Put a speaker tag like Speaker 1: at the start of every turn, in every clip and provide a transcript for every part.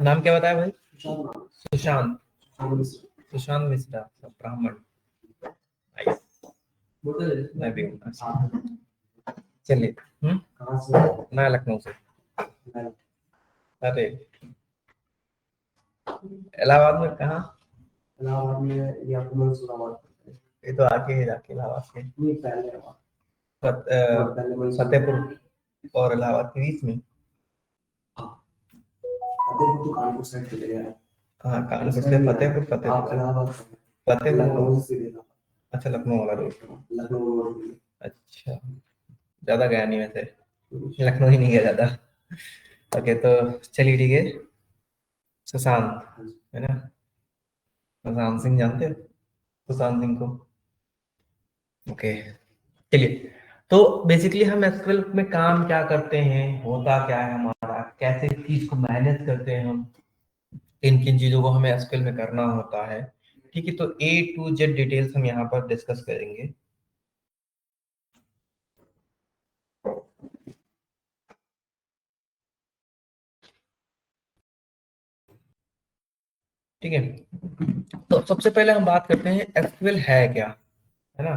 Speaker 1: नाम क्या बताया भाई?
Speaker 2: सुशांत।
Speaker 1: सुशांत मिश्रा ब्राह्मण। मैं भी हूँ। चलिए। मैं लखनऊ से। अरे इलाहाबाद में कहाँ?
Speaker 2: इलाहाबाद में
Speaker 1: ये तो आके ही जाके इलाहाबाद के फतेहपुर और इलाहाबाद के बीच में।
Speaker 2: फतेहपुर तो कानपुर साइड चले गया।
Speaker 1: हाँ कानपुर से फतेहपुर अच्छा लखनऊ वाला रोड। अच्छा ज्यादा गया नहीं वैसे, लखनऊ ही नहीं गया ज्यादा। ओके तो चलिए ठीक है। सुशांत है ना? सुशांत सिंह जानते हो? सुशांत सिंह को? ओके चलिए। तो बेसिकली हम एसक्यूएल में काम क्या करते हैं, होता क्या है हमारा, कैसे चीज को मैनेज करते हैं हम, किन किन चीजों को हमें एसक्यूएल में करना होता है। ठीक है तो A to Z डिटेल्स हम यहाँ पर डिस्कस करेंगे। ठीक है तो सबसे पहले हम बात करते हैं एसक्यूएल है क्या, है ना?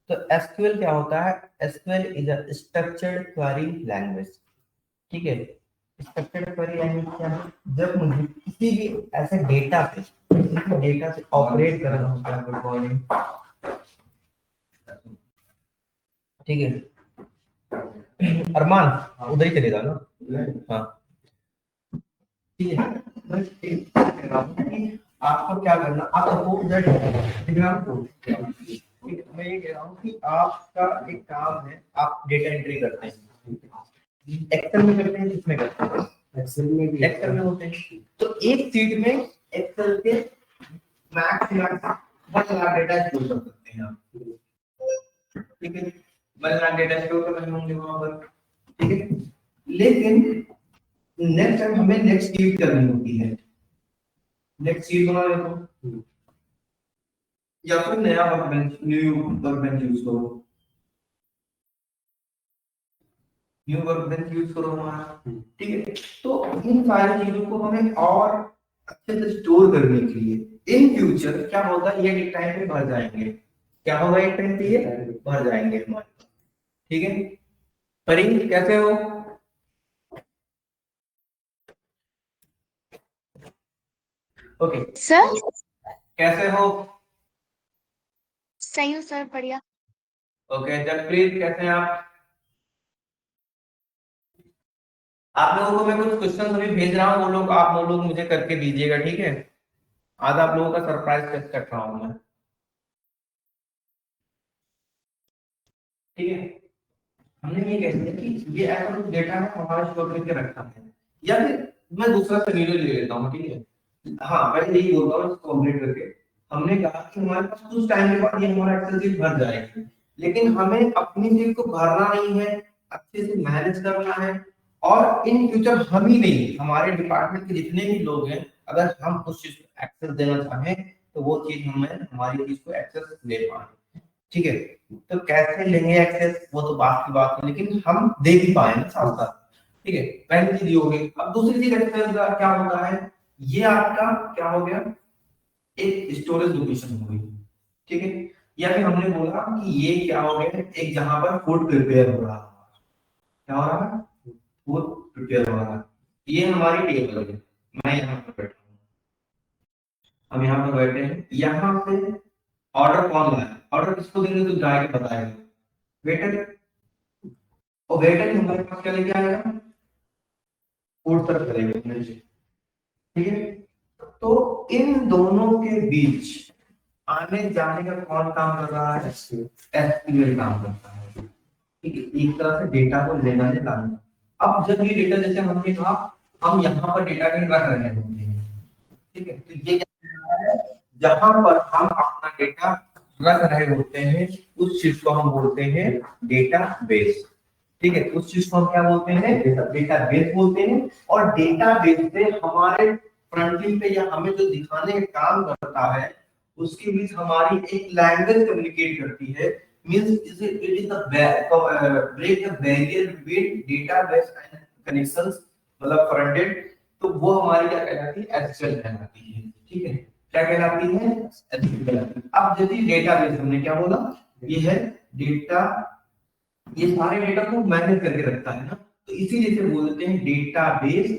Speaker 1: तो एसक्यूएल क्या होता है? SQL is a structured query language. ठीक है स्ट्रक्चर्ड क्वेरी लैंग्वेज क्या है? जब मुझे किसी भी ऐसे डेटा से ऑपरेट करना होता है, गुड मॉर्निंग। ठीक है अरमान उधर ही चलेगा ना? हाँ ठीक है मैं कह रहा हूँ कि आपको क्या करना, आप सपोज दैट डायग्राम को, मैं ये कह रहा हूँ कि आपका एक काम है, आप डेटा एंट्री करते हैं, एक्सेल में करते हैं, किसमें करते हैं? एक्सेल में होते हैं। तो एक शीट में एक्सेल के मैक्स 1 लाख डेटा स्टोर कर सकते हैं आप। ठीक है 1 लाख डेटा स्टोर कर रहे होंगे वहां पर। ठीक है लेकिन नेक्स्ट टाइम हमें नेक्स्ट शीट करनी होती है, नेक्स्ट शीट बना देखो या फिर नया वर्कबेंच, न्यू वर्कबेंच यूज करो, न्यू वर्कबेंच यूज करो हमारा। ठीक है तो इन सारी चीजों को हमें और अच्छे से स्टोर करने के लिए इन फ्यूचर क्या होगा, ये एक टाइम पे भर जाएंगे। क्या होगा एक टाइम पे ये भर जाएंगे हमारे। ठीक है परिंद कैसे हो? ओके
Speaker 3: सर
Speaker 1: कैसे हो?
Speaker 3: सही हूँ सर बढ़िया।
Speaker 1: ओके जगप्रीत कैसे हैं आप लोगों को मैं कुछ क्वेश्चन अभी भेज रहा हूँ, वो लोग मुझे करके दीजिएगा। ठीक है आज आप लोगों का सरप्राइज टेस्ट कर रहा हूँ मैं। ठीक है हमने ये कह दिया कि ये ऐसा कुछ डेटा है हमारा स्टोर करके रखा है, या फिर मैं दूसरा सिनेरियो ले लेता हूँ। ठीक है हाँ मैं यही बोलता हूँ इसको कंप्लीट करके। हमने कहा कि हमारे पास कुछ टाइम के बाद ये हमारा एक्सेल शीट भर जाएगी, लेकिन हमें अपनी शीट को भरना नहीं है, अच्छे से मैनेज करना है। और इन फ्यूचर हम ही नहीं, हमारे डिपार्टमेंट के जितने भी लोग हैं, अगर हम उस चीज को एक्सेस देना चाहें तो वो चीज हमें हमारी चीज को एक्सेस दे पाए। ठीक है तो कैसे लेंगे एक्सेस वो तो बात की बात है, लेकिन हम दे भी पाए ना साथ साथ। ठीक है पहली चीज हो गई। अब दूसरी चीज एक्सेस का क्या होता है, ये आपका क्या हो गया, एक स्टोरेज लोकेशन हो गई। ठीक है या फिर हमने बोला कि ये क्या हो गया, एक जहां पर फूड प्रिपेयर हो रहा है, क्या हो रहा है, फूड प्रिपेयर हो रहा है। ये हमारी टेबल है, मैं यहाँ पर बैठा हूँ, हम यहाँ पर बैठे हैं, यहाँ पे ऑर्डर कौन लाया, ऑर्डर किसको देंगे तो जाके बताएगा वेटर, और वेटर हमारे पास क्या लेके आएगा, फूड सर्व करेगा। ठीक है तो इन दोनों के बीच आने जाने का कौन काम कर रहा है, एसक्यूएल काम करता है। ठीक है एक तरह से डेटा को लेना है लाना। अब जब ये डेटा जैसे हमने कहा हम यहाँ पर डेटा के रख रहे हैं, ठीक है तो ये क्या है, जहां पर हम अपना डेटा रख रहे होते हैं उस चीज को हम बोलते हैं डेटाबेस। ठीक है उस चीज को हम क्या बोलते हैं, डेटाबेस बोलते हैं। और डेटाबेस से हमारे फ्रंट एंड पे या हमें जो दिखाने का काम करता है उसके बीच हमारी एक लैंग्वेज कम्युनिकेट करती है। Means it is the break the barrier between database and connections, मतलब फ्रंट एंड तो वो हमारी क्या कहलाती है, एसक्यूएल कहलाती है। ठीक है, क्या कहलाती है, एसक्यूएल कहलाती है। अब जैसे डेटाबेस हमने क्या बोला, ये है डेटा, ये सारे डेटा को मैनेज करके रखता है ना, तो इसीलिए से बोलते हैं डेटाबेस,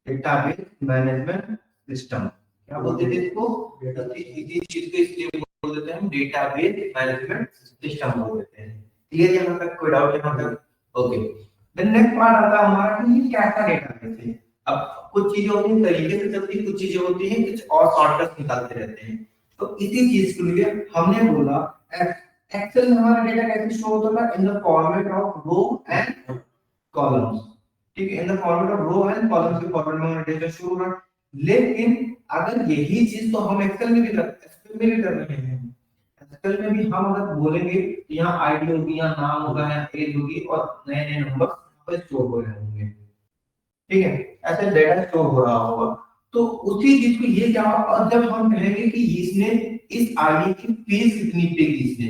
Speaker 1: डेटाबेस मैनेजमेंट सिस्टम। क्या बोलते थे इसको, इसी चीज को इसलिए बोल देते हैं हम डेटाबेस मैनेजमेंट सिस्टम बोल देते हैं। क्लियर यहाँ तक, कोई डाउट यहाँ तक? ओके, देन नेक्स्ट पार्ट आता है हमारा कि ये कैसा डेटाबेस है। अब कुछ चीजें होती हैं तरीके से चलती है, कुछ चीजें होती हैं कुछ और शॉर्टकट निकालते रहते हैं। तो इसी चीज के लिए हमने बोला एक्सेल में हमारा डेटा कैसे शो होता है, in the format of row and columns. ठीक है, in the format of row and columns के फॉर्मेट में हमारा डेटा शो हो रहा है। लेकिन अगर यही चीज तो हम एक्सेल में भी कर रहे हैं, एक्सेल में भी हम अगर बोलेंगे यहाँ आईडी होगी, यहाँ नाम होगा, यहाँ एज होगी और नए नए नंबर पर स्टोर हो रहे होंगे। ठीक है, ऐसे डेटा स्टोर हो रहा होगा। तो उसी चीज को ये क्या, और जब हम कहेंगे कि इसने इस आईडी की फीस कितनी पे की इसने,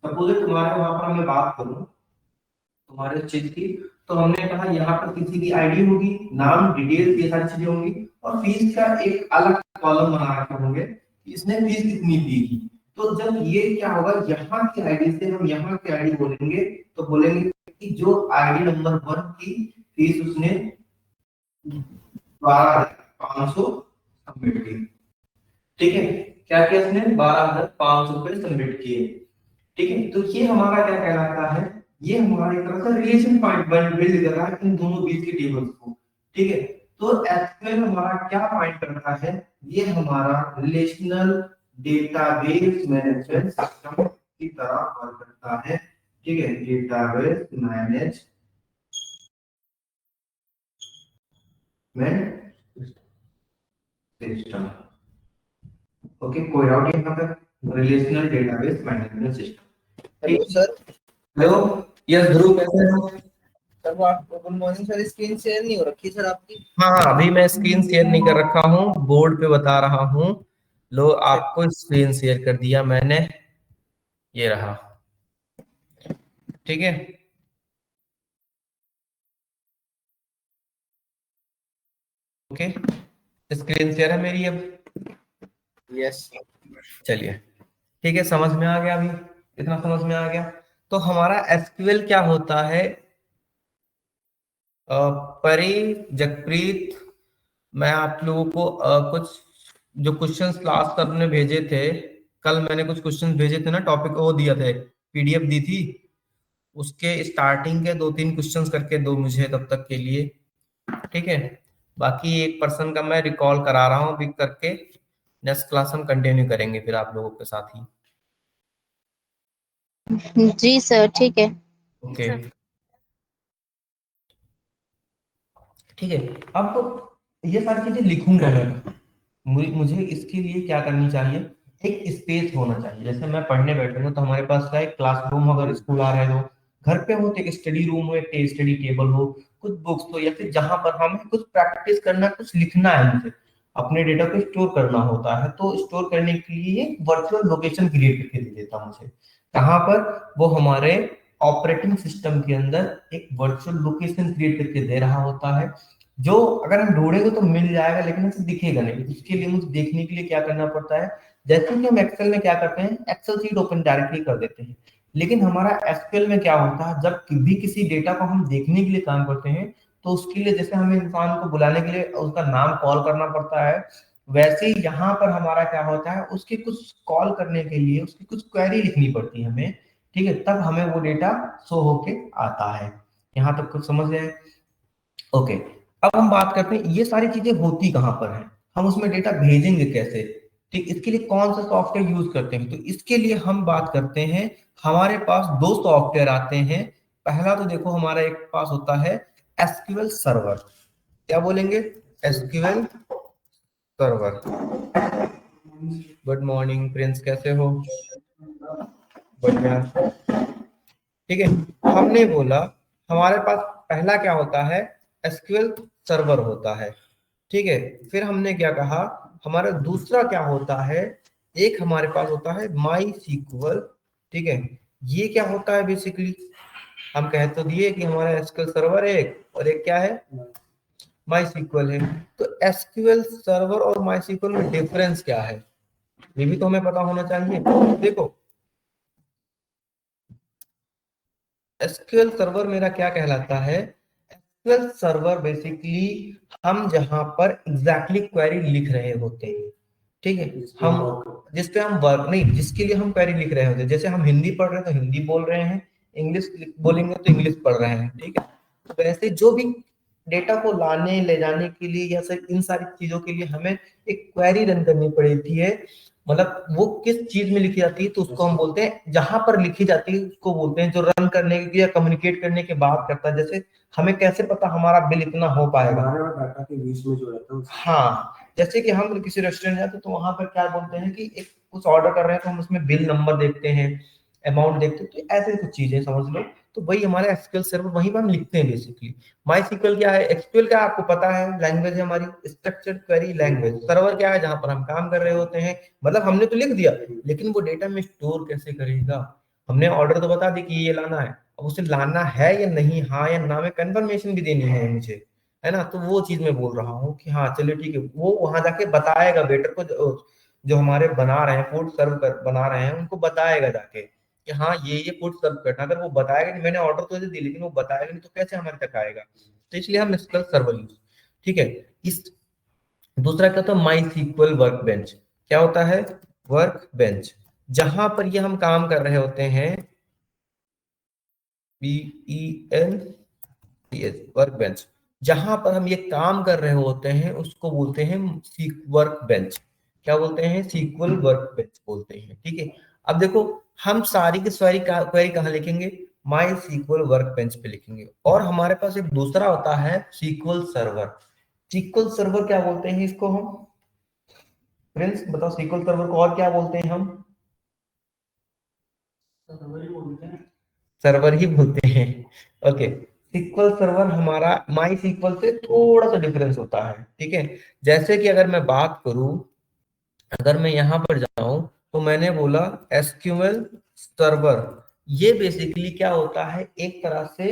Speaker 1: सपोज तुम्हारे वहां पर मैं बात करूं तुम्हारे चीज की, तो हमने कहा यहाँ पर किसी की आईडी होगी, नाम, डिटेल्स, ये सारी चीजें होंगी और फीस का एक अलग कॉलम बना रखे होंगे, इसने फीस कितनी दी थी। तो जब ये क्या होगा, यहाँ की आईडी से हम यहाँ की आईडी बोलेंगे, तो बोलेंगे कि जो आईडी नंबर 1 की फीस उसने 12,500 सबमिट की। ठीक है, क्या किया उसने, 12,500 रुपए सबमिट किए। ठीक है, तो ये हमारा क्या कहलाता है, ये हमारे तरह का रिलेशन पॉइंट बिल्ड कर रहा है इन दोनों बीच के टेबल्स को। ठीक है, तो एसक्यूएल हमारा क्या पॉइंट करता है, ये हमारा रिलेशनल डेटाबेस मैनेजमेंट सिस्टम की तरह वर्क करता है। ठीक है, डेटाबेस मैनेजमेंट सिस्टम। ओके, कोई डाउट यहाँ तक, relational database management system.
Speaker 2: Hello sir.
Speaker 1: Hello, yes Dhruv, कैसे हो?
Speaker 2: सर वो आप good morning sir, screen share नहीं हो रखी सर आपकी।
Speaker 1: हाँ, अभी मैं स्क्रीन शेयर नहीं कर रखा हूँ, बोर्ड पे बता रहा हूँ। लो, आपको स्क्रीन शेयर कर दिया मैंने, ये रहा। ठीक है, ओके, स्क्रीन शेयर है मेरी अब।
Speaker 2: यस।
Speaker 1: चलिए, ठीक है, समझ में आ गया, अभी इतना समझ में आ गया। तो हमारा एसक्यूएल क्या होता है, परी, जगप्रीत, मैं आप लोगों को कुछ जो क्वेश्चंस क्लास कर ने भेजे थे, कल मैंने कुछ क्वेश्चंस भेजे थे ना, टॉपिक वो दिया थे, पीडीएफ दी थी, उसके स्टार्टिंग के 2-3 क्वेश्चंस करके दो मुझे तब तक के लिए। ठीक है, बाकी एक पर्सन का मैं रिकॉल करा रहा हूँ अभी करके, नेक्स्ट क्लास हम कंटिन्यू करेंगे फिर आप लोगों के साथ ही।
Speaker 3: जी सर, ठीक है।
Speaker 1: ओके, ठीक है। अब ये सारी चीजें लिखूंगा मैं, मुझे इसके लिए क्या करनी चाहिए, एक स्पेस होना चाहिए। जैसे मैं पढ़ने बैठूंगा तो हमारे पास का एक क्लासरूम, अगर स्कूल आ रहे हो, घर पे हो तो एक स्टडी रूम हो, एक स्टडी टेबल हो, कुछ बुक्स हो, या फिर जहां पर हमें कुछ प्रैक्टिस करना, कुछ लिखना है, मुझे अपने डेटा को स्टोर करना होता है, तो स्टोर करने के लिए वर्चुअल लोकेशन क्रिएट करके दे देता मुझे। कहाँ पर, वो हमारे ऑपरेटिंग सिस्टम के अंदर एक वर्चुअल लोकेशन क्रिएट करके दे रहा होता है, जो अगर हम ढूंढेंगे तो मिल जाएगा, लेकिन उसे दिखेगा नहीं। उसके लिए मुझे देखने के लिए क्या करना पड़ता है, जैसे कि हम एक्सेल में क्या करते हैं, एक्सेल शीट ओपन डायरेक्टली कर देते हैं, लेकिन हमारा एसक्यूएल में क्या होता है, जब भी किसी डेटा को हम देखने के लिए काम करते हैं, तो उसके लिए जैसे हमें इंसान को बुलाने के लिए उसका नाम कॉल करना पड़ता है, वैसे ही यहाँ पर हमारा क्या होता है, उसके कुछ कॉल करने के लिए उसकी कुछ क्वेरी लिखनी पड़ती है हमें। ठीक है, तब हमें वो डेटा शो होके आता है। यहाँ तक कुछ समझ गए? ओके, अब हम बात करते हैं ये सारी चीजें होती कहाँ पर हैं, हम उसमें डेटा भेजेंगे कैसे। ठीक, इसके लिए कौन सा सॉफ्टवेयर यूज करते हैं, तो इसके लिए हम बात करते हैं, हमारे पास 2 सॉफ्टवेयर आते हैं। पहला तो देखो हमारा एक पास होता है एसक्यूएल सर्वर, क्या बोलेंगे, SQL server. Good morning Prince, कैसे हो? बढ़िया। ठीक है, हमने बोला हमारे पास पहला क्या होता है, एसक्यूएल सर्वर होता है। ठीक है, फिर हमने क्या कहा, हमारा दूसरा क्या होता है, एक हमारे पास होता है माई सीक्वल। ठीक है, ये क्या होता है, बेसिकली हम कह तो दिए कि हमारा एसक्यूएल सर्वर एक, और एक क्या है, माई सीक्वल है। तो एसक्यूएल सर्वर और माई सीक्वल में डिफरेंस क्या है, ये भी तो हमें पता होना चाहिए। देखो एसक्यूएल सर्वर मेरा क्या कहलाता है, एसक्यूएल सर्वर बेसिकली हम जहां पर एग्जैक्टली क्वेरी लिख रहे होते हैं, ठीक है, हम जिसपे हम वर्क नहीं, जिसके लिए हम क्वेरी लिख रहे होते हैं, जैसे हम हिंदी पढ़ रहे हैं तो हिंदी बोल रहे हैं, इंग्लिश बोलेंगे तो इंग्लिश पढ़ रहे हैं, ठीक है। तो वैसे जो भी डेटा को लाने ले जाने के लिए या फिर इन सारी चीजों के लिए हमें एक क्वेरी रन करनी पड़ती है, मतलब वो किस चीज में लिखी जाती है तो उसको हम बोलते हैं, जहां पर लिखी जाती है उसको बोलते हैं, जो रन करने के या कम्युनिकेट करने के बाद करता है। जैसे हमें कैसे पता हमारा बिल इतना हो पाएगा,
Speaker 4: हमारे और डाटा के बीच में जो रहता है
Speaker 1: हाँ, जैसे कि हम किसी रेस्टोरेंट जाते हैं तो वहां पर क्या बोलते हैं कि एक कुछ ऑर्डर कर रहे हैं तो हम उसमें बिल नंबर देखते हैं, अमाउंट देखते हैं, तो ऐसे कुछ चीजें समझ लो। तो वही हमारा एसक्यूएल सर्वर, वहीं पर हम लिखते हैं बेसिकली। माई सीक्वल क्या है, एसक्यूएल क्या आपको पता है, लैंग्वेज है हमारी, स्ट्रक्चर्ड क्वेरी लैंग्वेज। सर्वर क्या है, जहां पर हम काम कर रहे होते हैं, मतलब हमने तो लिख दिया लेकिन वो डेटा में स्टोर कैसे करेगा, हमने ऑर्डर तो बता दी कि ये लाना है, अब उसे लाना है या नहीं, हाँ या ना में कंफर्मेशन भी देनी है मुझे, है ना। तो वो चीज मैं बोल रहा हूँ कि हाँ चलिए ठीक है, वो वहां जाके बताएगा वेटर को, जो हमारे बना रहे हैं फूड सर्व कर बना रहे हैं उनको बताएगा जाके कि हाँ ये फूड सर्व करना। अगर वो बताएगा नहीं, मैंने ऑर्डर तो दे दी लेकिन वो बताएगा नहीं तो कैसे हमारे तक आएगा। तो इसलिए हम एसक्यूएल सर्वर यूज, ठीक है। इस दूसरा क्या होता है, माई सीक्वल वर्क बेंच। क्या होता है, वर्क बेंच, जहां पर ये हम काम कर रहे होते हैं, BEN वर्क बेंच, जहां पर हम ये काम कर रहे होते हैं उसको बोलते हैं वर्क बेंच। क्या बोलते हैं, सीक्वल वर्क बेंच बोलते हैं, ठीक है। अब देखो हम सारी की सारी क्वेरी कहाँ लिखेंगे, माई सीक्वल वर्क बेंच पे लिखेंगे। और हमारे पास एक दूसरा होता है सीक्वल सर्वर। सीक्वल सर्वर क्या बोलते हैं इसको हम, प्रिंस बताओ, सीक्वल सर्वर को और क्या बोलते हैं हम, सर्वर ही बोलते हैं, ओके। सीक्वल सर्वर हमारा माई सीक्वल से थोड़ा सा डिफरेंस होता है, ठीक है। जैसे कि अगर मैं बात करूं, अगर मैं यहां पर जाऊं तो मैंने बोला एसक्यूएल सर्वर, ये बेसिकली क्या होता है, एक तरह से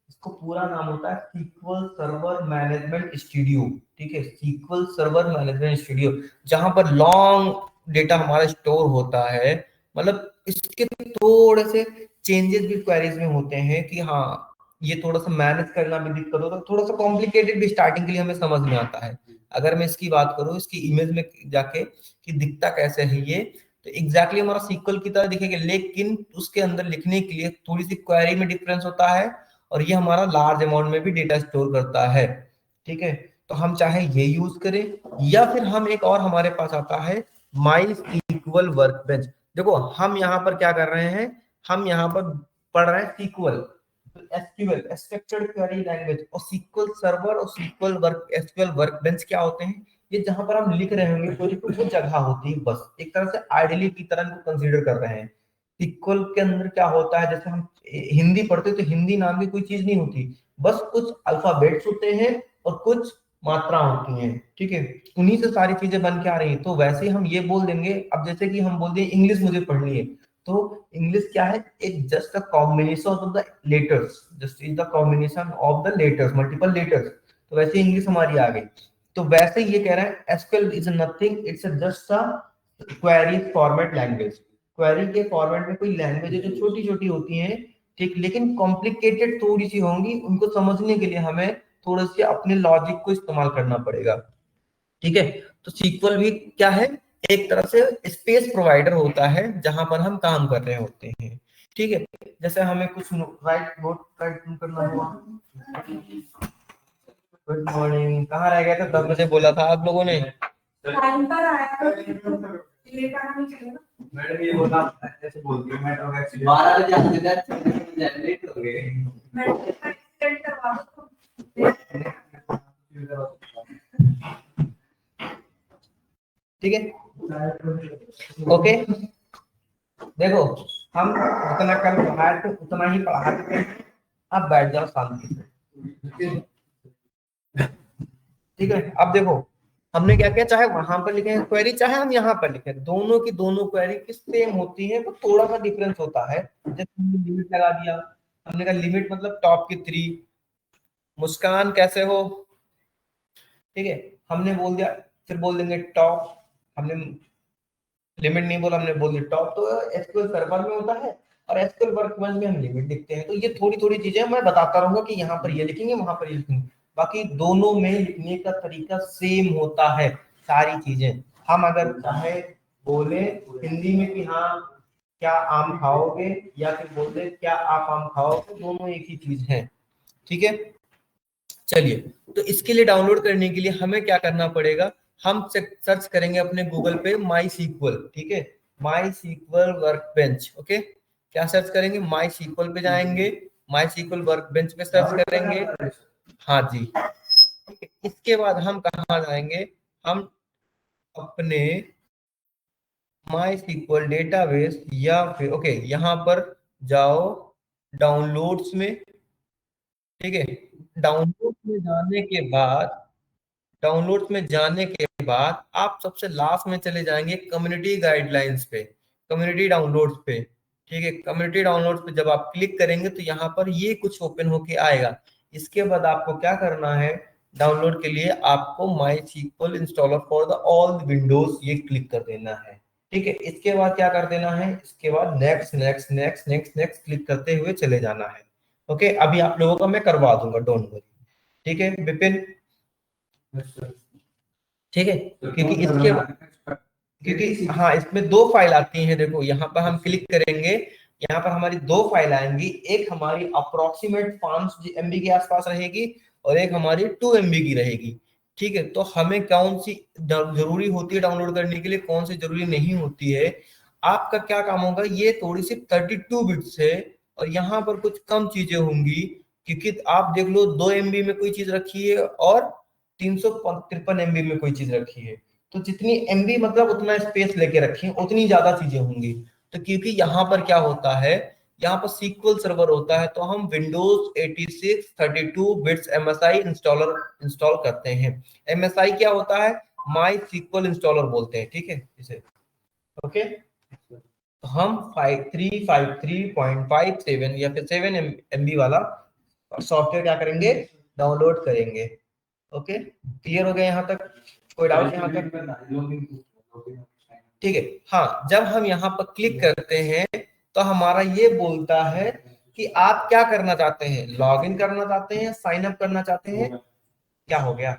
Speaker 1: इसको पूरा नाम होता है सीक्वल सर्वर मैनेजमेंट स्टूडियो, ठीक है, सीक्वल सर्वर मैनेजमेंट स्टूडियो, जहां पर लॉन्ग डेटा हमारा स्टोर होता है। मतलब इसके थोड़े से चेंजेस भी क्वेरीज में होते हैं कि हाँ ये थोड़ा सा मैनेज करना भी दिक्कत होता है, थोड़ा सा कॉम्प्लिकेटेड भी स्टार्टिंग के लिए हमें समझ में आता है। अगर मैं इसकी बात करूं, इसकी इमेज में जाके कि दिखता कैसे है ये, तो एग्जैक्टली हमारा सीक्वल की तरह दिखेगा, लेकिन उसके अंदर लिखने के लिए थोड़ी सी क्वेरी में डिफरेंस होता है, और ये हमारा लार्ज अमाउंट में भी डेटा स्टोर करता है, ठीक है। तो हम चाहे ये यूज करें, या फिर हम एक और हमारे पास आता है माई सीक्वल वर्क बेंच। देखो हम यहाँ पर क्या कर रहे हैं, हम यहाँ पर पढ़ रहे हैं sequel, SQL structured query language, और सीक्वल सर्वर और सीक्वल वर्क एसक्यूएल वर्कबेंच क्या होते हैं, ये जहां पर हम लिख रहे होंगे कोई वो जगह होती है, बस एक तरह से आइडियली की तरह इनको कंसीडर कर रहे हैं। सीक्वल के अंदर क्या होता है, जैसे हम हिंदी पढ़ते तो हिंदी नाम की कोई चीज नहीं होती, बस कुछ अल्फाबेट्स होते हैं और कुछ मात्रा होती हैं, ठीक है, उन्हीं से सारी चीजें बन के आ रही हैं। तो वैसे ही हम ये बोल देंगे, अब जैसे कि हम बोल दें इंग्लिश मुझे पढ़नी है, तो इंग्लिश क्या है, एक just a combination of the letters, just is the combination of the letters, multiple letters. तो वैसे इंग्लिश हमारी आ गई। तो वैसे ये कह रहा है SQL is nothing, it's just a query format language. Query के फॉर्मेट में कोई लैंग्वेज है जो छोटी छोटी होती हैं, ठीक, लेकिन कॉम्प्लिकेटेड थोड़ी सी होंगी, उनको समझने के लिए हमें थोड़े से अपने लॉजिक को इस्तेमाल करना पड़ेगा, ठीक है। तो सीक्वल भी क्या है, एक तरह से स्पेस प्रोवाइडर होता है जहां पर हम काम कर रहे होते हैं, ठीक है। जैसे हमें कुछ नोट राइट करना हुआ, गुड मॉर्निंग, कहाँ रह गए थे, 10 बजे बोला था आप लोगों ने,
Speaker 5: टाइम पर आया लेट आना नहीं चलेगा।
Speaker 1: मैडम ये बोला ऐसे बोलती है, मैं तो एक्चुअली 12 बजे आते लेट हो गए,
Speaker 5: मैं एक्सीडेंट करवा दो।
Speaker 1: ठीक है, ओके। देखो हम जितना कल पढ़ाए थे उतना ही पढ़ाते थे, अब बैठ जाओ शांति से, ठीक है। अब देखो हमने क्या किया, चाहे वहां पर लिखे क्वेरी चाहे हम यहाँ पर लिखे, दोनों की दोनों क्वेरी किस सेम होती है, तो थोड़ा सा डिफरेंस होता है। जैसे हमने लिमिट लगा दिया, हमने कहा लिमिट मतलब टॉप की 3। मुस्कान कैसे हो, ठीक है, हमने बोल दिया, फिर बोल देंगे टॉप, हमने लिमिट नहीं बोला, हमने बोल दिया टॉप। तो एसक्यूएल सर्वर में होता है और एसक्यूएल वर्कबेंच में हम लिमिट लिखते हैं। तो ये थोड़ी थोड़ी चीजें मैं बताता रहूंगा कि यहाँ पर ये लिखेंगे, वहां पर ये लिखेंगे, बाकी दोनों में लिखने का तरीका सेम होता है। सारी चीजें हम अगर चाहे बोले हिंदी में कि हाँ क्या आम खाओगे, या फिर बोल दे क्या आप आम खाओगे, दोनों एक ही चीज है। ठीक है, चलिए, तो इसके लिए डाउनलोड करने के लिए हमें क्या करना पड़ेगा, हम सर्च करेंगे अपने गूगल पे माई सीक्वल। ठीक है, माई सीक्वल वर्कबेंच। ओके, क्या सर्च करेंगे, माई सीक्वल पे जाएंगे, माई सीक्वल वर्कबेंच पे सर्च करेंगे। हाँ जी, ठीक है, इसके बाद हम कहाँ जाएंगे, हम अपने माई सीक्वल डेटाबेस या फिर ओके यहाँ पर जाओ डाउनलोड्स में। ठीक है, डाउनलोड में जाने के बाद, डाउनलोड्स में जाने के बाद आप सबसे लास्ट में चले जाएंगे कम्युनिटी गाइडलाइंस पे, कम्युनिटी डाउनलोड्स पे। ठीक है, कम्युनिटी डाउनलोड्स पे जब आप क्लिक करेंगे तो यहाँ पर ये कुछ ओपन होके आएगा। इसके बाद आपको क्या करना है, डाउनलोड के लिए आपको MySQL installer for the all Windows ये क्लिक कर देना है। ठीक है, इसके बाद क्या कर देना है, इसके बाद next next next next next click करते हुए चले जाना है। ओके, अभी आप लोगों का मैं करवा दूंगा, डोंट वरी। ठीक है विपिन, ठीक है, क्योंकि इसके क्योंकि हाँ इसमें दो फाइल आती हैं, देखो यहाँ पर हम क्लिक करेंगे, यहाँ पर हमारी दो फाइल आएंगी, एक हमारी अप्रोक्सीमेट 5 MB के आसपास रहेगी और एक हमारी 2 MB की रहेगी। ठीक है, तो हमें कौन सी जरूरी होती है डाउनलोड करने के लिए, कौन सी जरूरी नहीं होती है, आपका क्या काम होगा, ये थोड़ी सी 32 बिट्स है और यहाँ पर कुछ कम चीजें होंगी, क्योंकि आप देख लो 2 MB में कोई चीज रखी है और 353 MB में कोई चीज रखी है, तो जितनी एमबी मतलब उतना स्पेस लेके रखें, उतनी ज्यादा चीजें होंगी। तो क्योंकि यहाँ पर क्या होता है, यहाँ पर सीक्वल सर्वर होता है, तो हम Windows 86 32 bits MSI installer install करते हैं। MSI क्या होता है, माई सीक्वल इंस्टॉलर बोलते हैं। ठीक है इसे, ओके, तो हम 5353.57 या फिर 7 MB वाला सॉफ्टवेयर क्या करेंगे, डाउनलोड करेंगे। ओके, क्लियर हो गया यहाँ तक, कोई डाउट यहाँ तक? ठीक है, हाँ, जब हम यहाँ पर क्लिक करते हैं तो हमारा ये बोलता है कि आप क्या करना चाहते हैं, लॉगिन करना चाहते हैं, साइन अप करना चाहते हैं, क्या हो गया।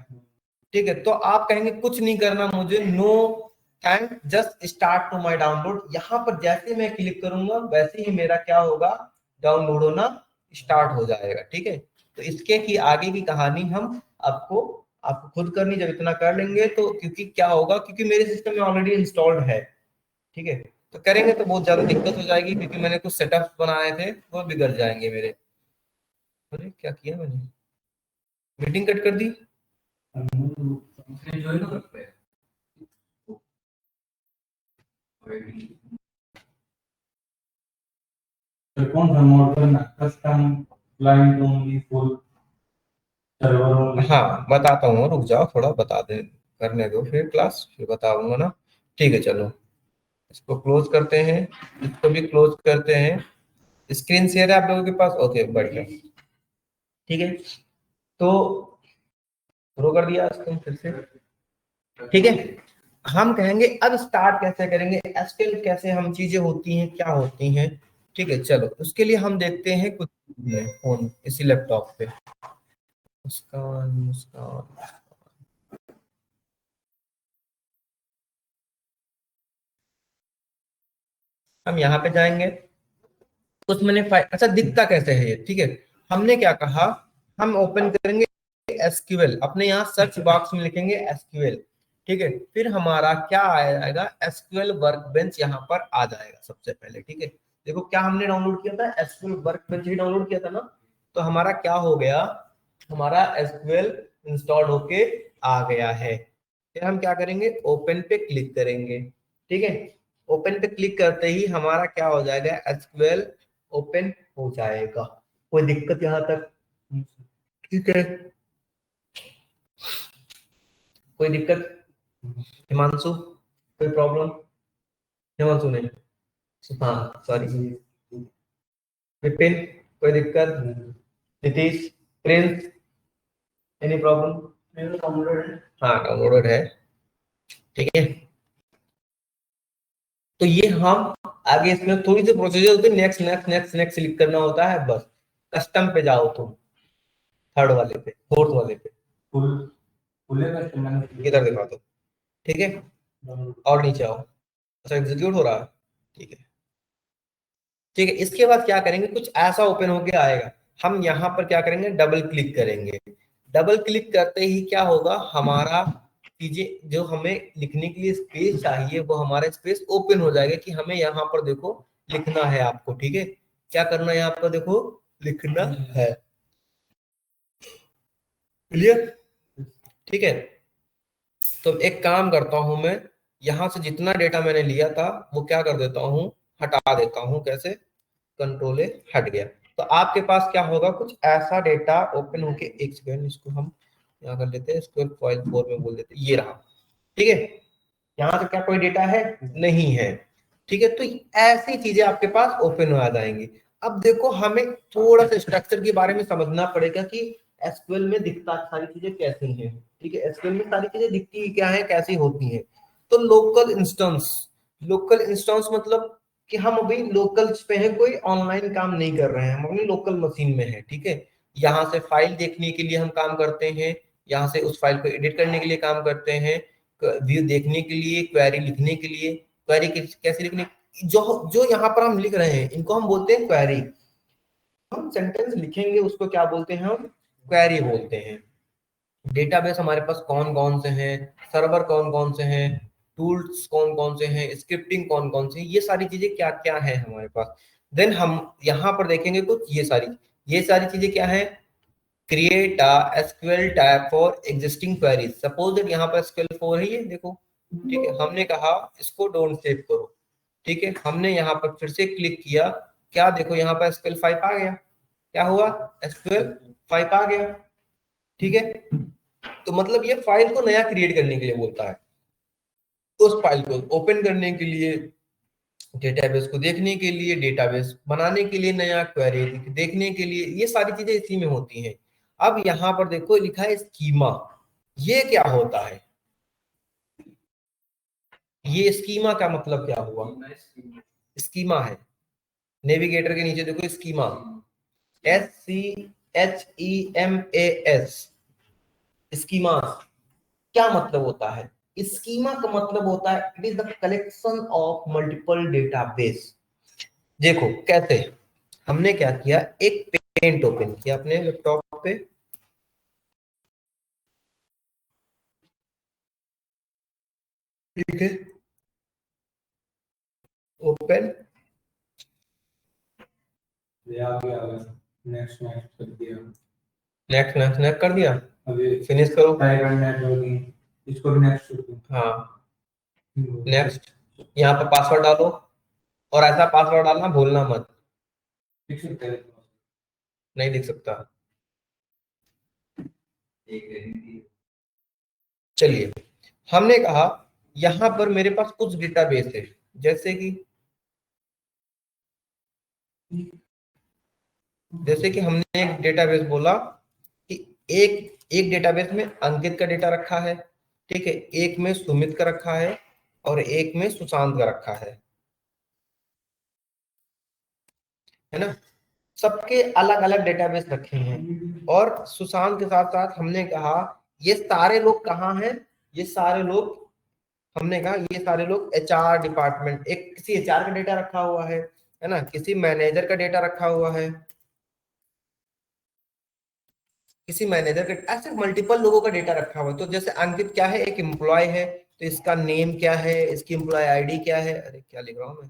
Speaker 1: ठीक है, तो आप कहेंगे कुछ नहीं करना मुझे, no thank, just start to my download. यहाँ पर जैसे मैं क्लिक करूंगा वैसे ही मेरा क्या होगा, डाउनलोड होना स्टार्ट हो जाएगा। ठीक है, तो इसके की आगे की कहानी हम आपको आपको खुद करनी, जब इतना कर लेंगे तो, क्योंकि क्या होगा, क्योंकि मेरे सिस्टम में ऑलरेडी इंस्टॉल्ड है। ठीक है, तो करेंगे तो बहुत ज्यादा दिक्कत हो जाएगी, क्योंकि मैंने कुछ सेटअप्स बनाए थे वो बिगड़ जाएंगे मेरे। अरे क्या किया मैंने, मीटिंग कट कर दी।
Speaker 4: तो कौन सा मोड करना, custom client only full server only?
Speaker 1: हाँ बताता हूँ, रुक जाओ थोड़ा, बता दे, करने दो फिर क्लास, फिर बताऊंगा ना। ठीक है, चलो इसको क्लोज करते हैं, इसको भी क्लोज करते हैं। स्क्रीन शेयर है आप लोगों के पास, ओके बढ़िया। ठीक है, तो शुरू कर दिया इसको फिर से। ठीक है, हम कहेंगे अब स्टार्ट कैसे करेंगे, एसक्यूएल कैसे हम चीजें होती हैं, क्या होती हैं। ठीक है, चलो उसके लिए हम देखते हैं कुछ फोन इसी लैपटॉप पे, मुस्कान मुस्कान, हम यहाँ पे जाएंगे, कुछ मैंने अच्छा दिखता कैसे है ये। ठीक है, हमने क्या कहा, हम ओपन करेंगे एसक्यूएल, अपने यहाँ सर्च बॉक्स में लिखेंगे एसक्यूएल। ठीक है, फिर हमारा क्या आएगा, एसक्यूएल वर्कबेंच यहाँ पर आ जाएगा सबसे पहले। ठीक है, देखो क्या हमने डाउनलोड किया था, एसक्यूएल वर्कबेंच ही डाउनलोड किया था ना, तो हमारा क्या हो गया, हमारा एसक्यूएल इंस्टॉल होके आ गया है। फिर हम क्या करेंगे, ओपन पे क्लिक करेंगे। ठीक है, ओपन पे क्लिक करते ही हमारा क्या हो जाएगा, एसक्यूएल ओपन हो जाएगा। कोई दिक्कत यहाँ तक? ठीक है, कोई दिक्कत हिमांशु, कोई प्रॉब्लम? हिमांशु नहीं, हाँ सॉरी, विपिन कोई दिक्कत, नीतीश, प्रिंस एनी प्रॉब्लम? हाँ डाउनलोडेड है, ठीक है। तो ये हम आगे इसमें थोड़ी सी प्रोसीजर होती है, next next next next click करना होता है बस। कस्टम पे जाओ तुम, थर्ड वाले पे, फोर्थ वाले पे,
Speaker 4: फुल फुल कस्टम मैंने
Speaker 1: इधर दिखा दो, ठीक है। और नीचे आओ, अच्छा एग्जीक्यूट हो रहा है, ठीक है ठीक है। इसके बाद क्या करेंगे, कुछ ऐसा ओपन होके आएगा, हम यहाँ पर क्या करेंगे, डबल क्लिक करेंगे। डबल क्लिक करते ही क्या होगा, हमारा चीजें जो हमें लिखने के लिए स्पेस चाहिए वो हमारा स्पेस ओपन हो जाएगा, कि हमें यहाँ पर देखो लिखना है आपको, ठीक है। क्या करना है यहाँ पर, देखो लिखना है, क्लियर, ठीक है। तो एक काम करता हूं मैं, यहां से जितना डेटा मैंने लिया था वो क्या कर देता हूं, हटा देता हूं। कैसे, कंट्रोल ए हट गया। तो आपके पास क्या होगा, कुछ ऐसा डेटा ओपन होके, एक सेकंड इसको हम यहाँ कर लेते हैं, इसको फाइल 4 में बोल देते हैं, ये रहा, ठीक है। यहाँ से क्या कोई डेटा है, नहीं है, ठीक है। तो ऐसी चीजें आपके पास ओपन आ जाएंगी। अब देखो हमें थोड़ा सा स्ट्रक्चर के बारे में समझना पड़ेगा कि एसक्यूएल में दिखता सारी चीजें कैसी हैं, ठीक है। एसक्यूएल में सारी चीजें दिखती क्या है, कैसी होती हैं। तो लोकल इंस्टेंस, लोकल इंस्टेंस मतलब कि हम अभी लोकल पे हैं, कोई ऑनलाइन काम नहीं कर रहे हैं, हम अपनी लोकल मशीन में है, ठीक है। यहाँ से फाइल देखने के लिए हम काम करते हैं, यहाँ से उस फाइल को एडिट करने के लिए काम करते हैं, व्यू देखने के लिए, क्वेरी लिखने के लिए, क्वेरी कैसे लिखने, जो जो यहाँ पर हम लिख रहे हैं इनको हम बोलते हैं क्वेरी। हम सेंटेंस लिखेंगे उसको क्या बोलते हैं, हम क्वेरी बोलते हैं। डेटाबेस हमारे पास कौन कौन से हैं, सर्वर कौन कौन से हैं, टूल्स कौन कौन से हैं, स्क्रिप्टिंग कौन कौन से हैं, ये सारी चीजें क्या क्या है हमारे पास। देन हम यहाँ पर देखेंगे कुछ ये सारी चीजें क्या है, create a SQL tab for existing queries. Suppose that यहाँ पर एसक्यूएल 4 है, ये देखो, ठीक है। हमने कहा इसको डोंट सेव करो, ठीक है। हमने यहाँ पर फिर से क्लिक किया, क्या देखो यहाँ पर एसक्यूएल 5 आ गया, क्या हुआ, एसक्यूएल 5 आ गया, ठीक है। तो मतलब ये फाइल को नया क्रिएट करने के लिए बोलता है, उस फाइल को ओपन करने के लिए, डेटाबेस को देखने के लिए, डेटाबेस बनाने के लिए, नया क्वेरी देखने के लिए, ये सारी चीजें इसी में होती हैं। अब यहाँ पर देखो लिखा है स्कीमा, ये क्या होता है, ये स्कीमा का मतलब क्या हुआ, स्कीमा है, नेविगेटर के नीचे देखो स्कीमा, SCHEMAS, स्कीमा क्या मतलब होता है, स्कीमा का मतलब होता है it is the collection of multiple database. देखो कैसे, हमने क्या किया, एक पेंट ओपन किया अपने लैपटॉप पे, ठीक है, ओपन,
Speaker 4: नेक्स्ट नेक्स्ट कर दिया,
Speaker 1: नेक्स्ट नेक्स्ट नेक्स्ट कर दिया,
Speaker 4: अभी
Speaker 1: फिनिश करो,
Speaker 4: टाइप एंड नेट होगी, इसको भी नेक्स्ट कर दूं।
Speaker 1: हाँ नेक्स्ट, यहाँ पर पासवर्ड डालो, और ऐसा पासवर्ड डालना भूलना मत,
Speaker 4: लिख सकते हैं,
Speaker 1: नहीं लिख सकता। चलिए, हमने कहा यहां पर मेरे पास कुछ डेटाबेस है, जैसे कि हमने एक डेटाबेस बोला कि एक एक डेटाबेस में अंकित का डेटा रखा है, ठीक है, एक में सुमित का रखा है, और एक में सुशांत का रखा है ना। सबके अलग अलग डेटाबेस रखे हैं, और सुशांत के साथ साथ हमने कहा ये सारे लोग कहाँ हैं, ये सारे लोग, हमने कहा ये सारे लोग एचआर डिपार्टमेंट, एक किसी एचआर का डेटा रखा हुआ है ना, किसी मैनेजर का डेटा रखा हुआ है, किसी मैनेजर का, ऐसे मल्टीपल लोगों का डेटा रखा हुआ है। तो जैसे अंकित क्या है, एक एम्प्लॉय है, तो इसका नेम क्या है, इसकी एम्प्लॉय आईडी क्या है, अरे क्या लिख रहा हूँ मैं,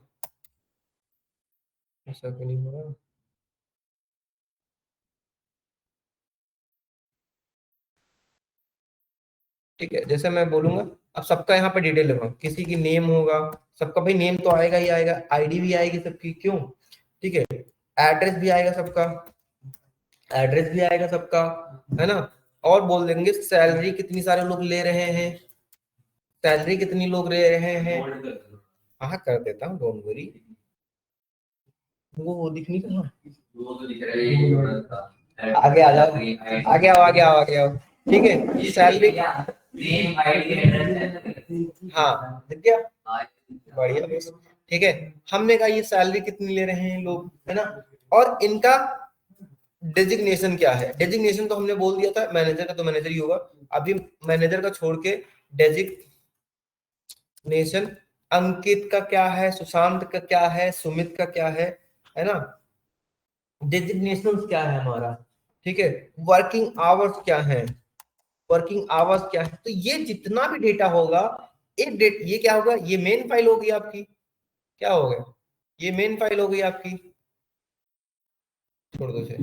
Speaker 1: ऐसा क्यों नहीं हो रहा, ठीक है। जैसे मैं बोलूंगा, अब सबका यहाँ पे डिटेल लिखा, किसी की नेम होगा, सबका भाई नेम तो आएगा ही आएगा, आईडी भी आएगी सबकी, क्यों, ठीक है, एड्रेस भी आएगा सबका, एड्रेस भी आएगा सबका, है ना। और बोल देंगे सैलरी कितनी सारे लोग ले रहे हैं, सैलरी कितनी लोग ले रहे हैं, हाँ कर देता हूँ, डोंट वरी, वो दिखनी कहाँ, आगे आ जाओ, आगे आओ, आगे आओ, आगे आओ, ठीक है, सैलरी,
Speaker 6: नेम आईडी एड्रेस।
Speaker 1: हाँ दिख गया, बढ़िया बस। ठीक है, हमने कहा ये सैलरी कितनी ले रहे हैं लोग, है ना, और इनका डेजिग्नेशन क्या है। डेजिग्नेशन तो हमने बोल दिया था, मैनेजर का तो मैनेजर ही होगा। अभी मैनेजर का छोड़ के डेजिग्नेशन अंकित का क्या है, सुशांत का क्या है, सुमित का क्या है ना, डेजिग्नेशन क्या है हमारा, ठीक है, वर्किंग आवर्स क्या है, वर्किंग आवर्स क्या है। तो ये जितना भी डेटा होगा, एक डेट, ये क्या होगा, ये मेन फाइल होगी आपकी, क्या हो गया, ये मेन फाइल हो गई आपकी, छोड़ दो इसे,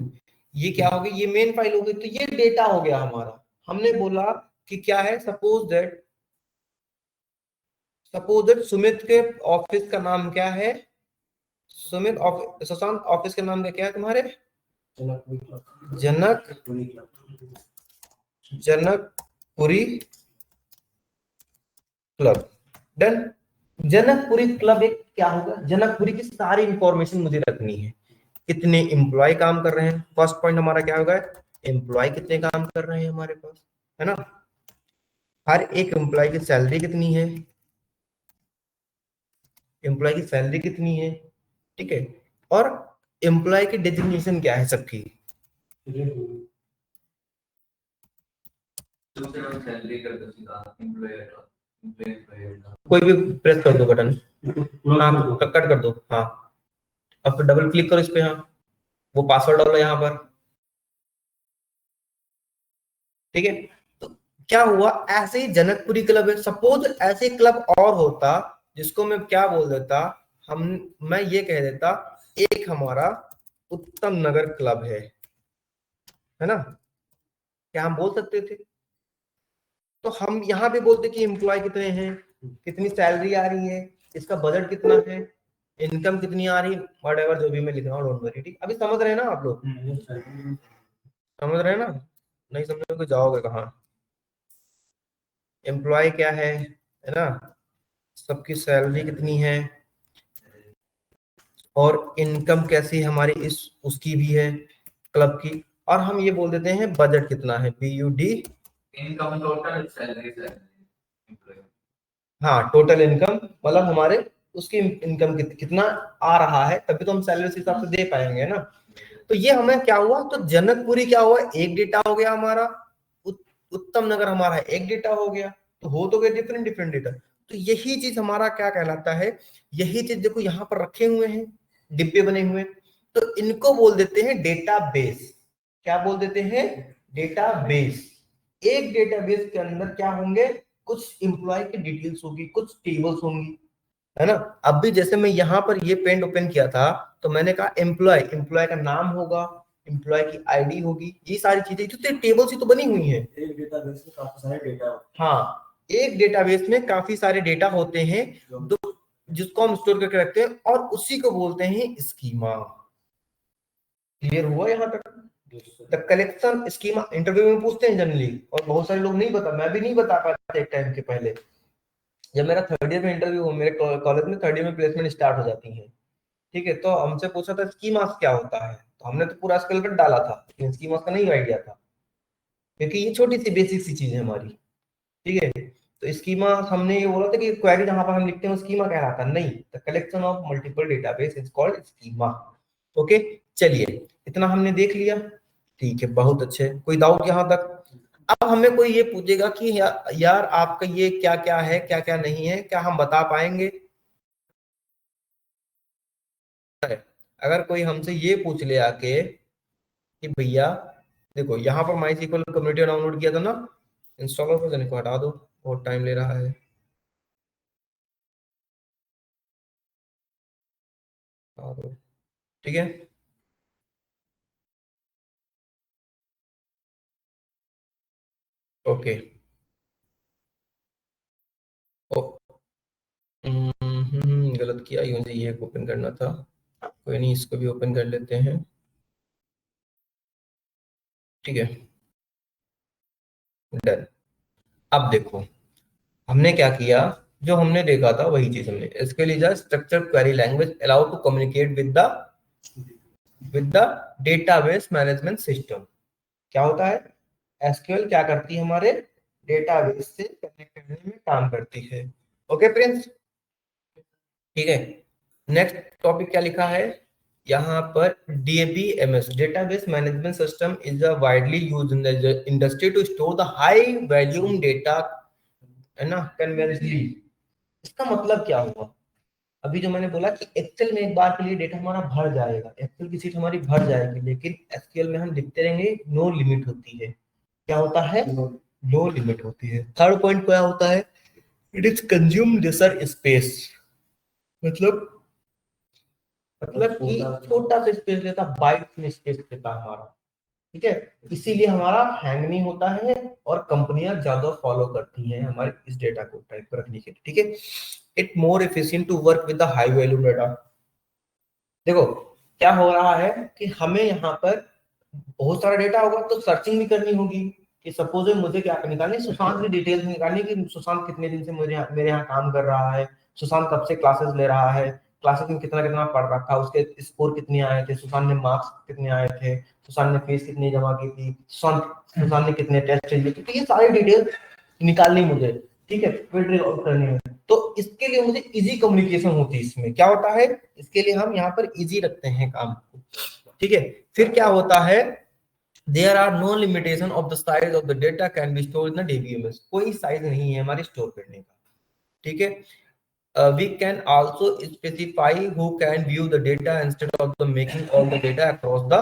Speaker 1: ये क्या होगी, ये मेन फाइल हो गई। तो ये डेटा हो गया हमारा। हमने बोला कि क्या है, सपोज दैट सुमित के ऑफिस का नाम क्या है, सुशांत ऑफिस के नाम क्या है तुम्हारे, Janakpuri club. Done. Janakpuri club एक क्या होगा, जनकपुरी की सारी इंफॉर्मेशन मुझे रखनी है। कितने एम्प्लॉय काम कर रहे हैं, फर्स्ट पॉइंट हमारा क्या होगा, एम्प्लॉय कितने काम कर रहे हैं हमारे पास, है ना, हर एक एम्प्लॉय की सैलरी कितनी है, एम्प्लॉय की सैलरी कितनी है, ठीक है, और एम्प्लॉय की डेजिग्नेशन क्या है सबकी।
Speaker 6: सैलरी कर दो सीधा
Speaker 1: कोई भी प्रेस कर दो बटन, हाँ कट कर दो, हाँ अब फिर डबल क्लिक करो इस पे, हाँ वो पासवर्ड डालो यहाँ पर, ठीक है। तो क्या हुआ, ऐसे ही जनकपुरी क्लब है, सपोज ऐसे क्लब और होता जिसको मैं क्या बोल देता, मैं ये कह देता एक हमारा उत्तम नगर क्लब है ना, क्या हम बोल सकते थे। तो हम यहाँ पे बोलते कि एम्प्लॉय कितने हैं, कितनी सैलरी आ रही है, इसका बजट कितना है, इनकम कितनी आ रही है, वट एवर जो भी मैं लिख रहा हूँ, डोंट वरी, ठीक। अभी समझ रहे हैं ना आप लोग, समझ रहे हैं ना, नहीं समझोगे तो जाओगे कहाँ। एम्प्लॉय क्या है ना, सबकी सैलरी कितनी है, और इनकम कैसी हमारी इस उसकी भी है क्लब की, और हम ये बोल देते हैं बजट कितना है, BUD,
Speaker 6: इनकम टोटल सैलरी
Speaker 1: हाँ टोटल इनकम, मतलब हमारे उसकी इनकम कितना आ रहा है, तभी तो हम सैलरी उस हिसाब से दे पाएंगे ना। तो ये हमें क्या हुआ, तो जनकपुरी क्या हुआ, एक डेटा हो गया हमारा, उत्तम नगर हमारा एक डेटा हो गया, तो हो तो गए डिफरेंट डिफरेंट डेटा। तो यही चीज हमारा क्या कहलाता है, यही चीज देखो यहाँ पर रखे हुए हैं, डिब्बे बने हुए, तो इनको बोल देते हैं डेटाबेस। क्या बोल देते हैं, डेटाबेस। एक डेटाबेस के अंदर क्या होंगे, कुछ इंप्लॉय की डिटेल्स होगी, कुछ टेबल्स होंगी, है ना। अब भी जैसे मैं यहाँ पर ये पेंट ओपन किया था, तो मैंने कहा एम्प्लॉय, एम्प्लॉय का नाम होगा, एम्प्लॉय की आईडी होगी, ये सारी चीजें तो टेबल्स ही तो बनी हुई हैं। एक डेटाबेस में काफी सारे डेटा, हाँ एक डेटाबेस में काफी सारे डेटा होते हैं, जिसको हम स्टोर करके रखते हैं, और उसी को बोलते हैं स्कीमा। क्लियर हुआ यहाँ तक। द कलेक्शन स्कीमा इंटरव्यू में पूछते हैं जनरली, और बहुत सारे लोग नहीं बता, मैं भी नहीं बता पाता एक टाइम के पहले। जब मेरा थर्ड ईयर में इंटरव्यू हो, मेरे कॉलेज में थर्ड ईयर में प्लेसमेंट स्टार्ट हो जाती है, ठीक है, तो हमसे पूछा था स्कीमास क्या होता है, तो हमने तो पूरा स्केलेटन डाला था, लेकिन स्कीमास का नहीं आइडिया था, क्योंकि ये छोटी सी बेसिक सी चीज है हमारी, ठीक है। तो स्कीमा हमने ये बोला था कि क्वेरी जहां पर हम लिखते हैं स्कीमा कह रहा था, नहीं, the collection of multiple database is called schema. Okay, चलिए इतना हमने देख लिया, ठीक है, बहुत अच्छे। कोई डाउट यहाँ तक। अब हमें कोई ये पूछेगा कि यार आपका ये क्या क्या है, क्या क्या नहीं है, क्या हम बता पाएंगे। अगर कोई हमसे ये पूछ ले आके कि भैया देखो यहाँ पर MySQL कम्युनिटी डाउनलोड किया था ना, इंस्टॉलर वर्जन को हटा दो, बहुत टाइम ले रहा है, ठीक है। ओके, गलत किया, मुझे ये ओपन करना था, कोई नहीं, इसको भी ओपन कर लेते हैं, ठीक है, डन। अब देखो हमने क्या किया, जो हमने देखा था वही चीज हमने, SQL is a structured query language allowed to communicate with the database management system. क्या होता है, एसक्यूएल क्या करती है, हमारे डेटाबेस से कनेक्ट करने में काम करती है। ओके फ्रेंड्स, ठीक है। नेक्स्ट टॉपिक क्या लिखा है यहाँ पर, DBMS database management system is a widely used in the industry to store the high volume data, है ना, कन्वेंशनली। इसका मतलब क्या हुआ, अभी जो मैंने बोला कि एक्सेल में एक बार के लिए डेटा हमारा भर जाएगा, एक्सेल की सीट हमारी भर जाएगी, लेकिन एसक्यूएल में हम लिखते रहेंगे, नो लिमिट होती है। क्या होता है, नो लिमिट होती है। थर्ड पॉइंट क्या होता है, it is consume lesser space, मतलब कि छोटा सा स्पेस लेता, बाइट में स्पेस लेता हमारा, ठीक है। इसीलिए हमारा हैंग नहीं होता है और कंपनियां ज्यादा फॉलो करती हैं हमारे इस डेटा को टाइप पर रखने के लिए, ठीक है। It more efficient to work with the high value data. देखो क्या हो रहा है कि हमें यहाँ पर बहुत सारा डेटा होगा तो सर्चिंग भी करनी होगी, कि सपोज मुझे क्या निकालनी, सुशांत की डिटेल्स निकालनी कि सुशांत कितने दिन से मेरे यहाँ काम कर रहा है, सुशांत कब से क्लासेस ले रहा है, क्लासेस में कितना कितना पढ़ रखा, उसके स्कोर कितने आए थे, सुशांत ने मार्क्स कितने आए थे, सुशांत ने फीस कितनी जमा की थी, सुशांत ने कितने टेस्ट लिए थे, तो ये सारी डिटेल्स निकालनी मुझे, ठीक है, फिल्टर आउट करनी है। तो इसके लिए मुझे इजी कम्युनिकेशन होती है, इसमें क्या होता है, इसके लिए हम यहाँ पर इजी रखते हैं काम को, ठीक है। फिर क्या होता है, there are no limitation of the size of the data can be stored in the DBMS, कोई साइज नहीं है हमारे स्टोर करने का, ठीक है। We can also specify who can view the data instead of the making all the data across the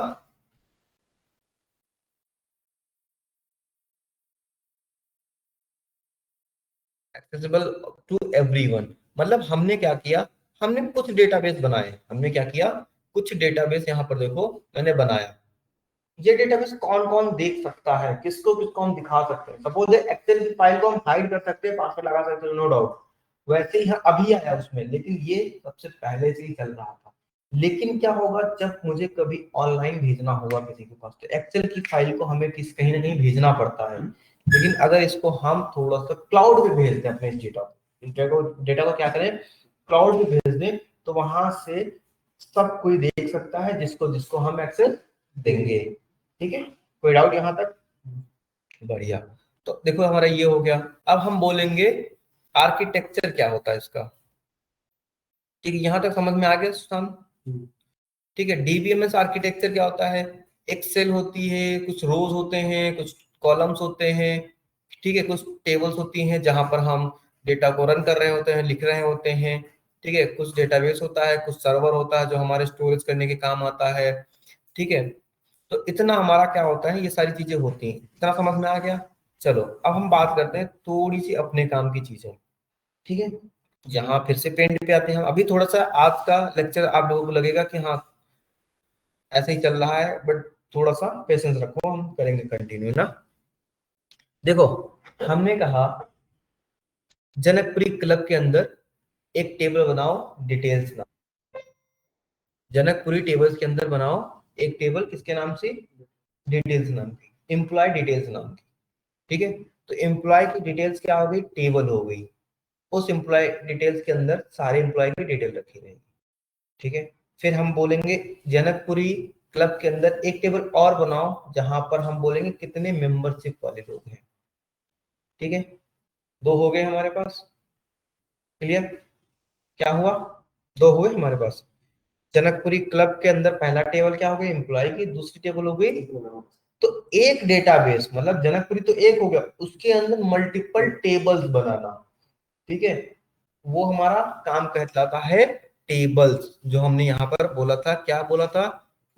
Speaker 1: accessible to everyone। मतलब हमने क्या किया, हमने कुछ डेटाबेस बनाए, हमने क्या किया, कुछ डेटाबेस यहाँ पर देखो मैंने बनाया। ये डेटाबेस कौन कौन देख सकता है, किसको किसको हम दिखा सकते हैं, सपोज एक्सेल की फाइल को हम हाइड कर सकते हैं, पासवर्ड लगा सकते हैं, नो डाउट, वैसे ही अभी आया उसमें, लेकिन ये सबसे पहले से ही चल रहा था। लेकिन क्या होगा, जब मुझे कभी ऑनलाइन भेजना होगा किसी के पास, तो एक्सेल की फाइल को हमें कहीं ना कहीं भेजना पड़ता है, लेकिन अगर इसको हम थोड़ा सा क्लाउड पे भेज दें, अपने डेटा को क्या करें, क्लाउड पे भेज दें, तो वहां से सब कोई देख सकता है जिसको जिसको हम एक्सेस देंगे, ठीक है। कोई डाउट यहाँ तक, बढ़िया। तो देखो हमारा ये हो गया। अब हम बोलेंगे आर्किटेक्चर क्या होता है इसका, ठीक है, यहाँ तक समझ में आ गया सुशांत, ठीक है। डीबीएमएस आर्किटेक्चर क्या होता है, एक सेल होती है, कुछ रोज होते हैं, कुछ कॉलम्स होते हैं, ठीक है, कुछ टेबल्स होती हैं जहां पर हम डेटा को रन कर रहे होते हैं, लिख रहे होते हैं, ठीक है, कुछ डेटाबेस होता है, कुछ सर्वर होता है जो हमारे स्टोरेज करने के काम आता है, ठीक है। तो इतना हमारा क्या होता है, ये सारी चीजें होती हैं, इतना समझ में आ गया। चलो अब हम बात करते हैं थोड़ी सी अपने काम की चीजें, ठीक है। यहाँ फिर से पेंट पे आते हैं हम। अभी थोड़ा सा आज का लेक्चर आप लोगों को लगेगा कि हाँ ऐसे ही चल रहा है, बट थोड़ा सा पेशेंस रखो, हम करेंगे कंटिन्यू ना। देखो हमने कहा जनकपुरी क्लब के अंदर एक टेबल बनाओ, डिटेल्स नाम, जनकपुरी टेबल्स के अंदर बनाओ एक टेबल, किसके नाम से, डिटेल्स नाम की, एम्प्लॉय डिटेल्स नाम की, ठीक है। तो एम्प्लॉय की डिटेल्स क्या हो गई, टेबल हो गई, उस एम्प्लॉय डिटेल्स के अंदर सारे एम्प्लॉय की डिटेल रखी रहेगी, ठीक है। फिर हम बोलेंगे जनकपुरी क्लब के अंदर एक टेबल और बनाओ जहां पर हम बोलेंगे कितने मेंबरशिप वाले लोग हैं, ठीक है। दो हो गए हमारे पास, क्लियर, क्या हुआ, दो हुए हमारे पास। जनकपुरी क्लब के अंदर पहला टेबल क्या हो गई, एम्प्लॉय की, दूसरी टेबल हो गई, तो एक डेटाबेस, मतलब जनकपुरी तो एक हो गया, उसके अंदर मल्टीपल टेबल्स बनाना, ठीक है, वो हमारा काम कहलाता है टेबल्स। जो हमने यहाँ पर बोला था, क्या बोला था,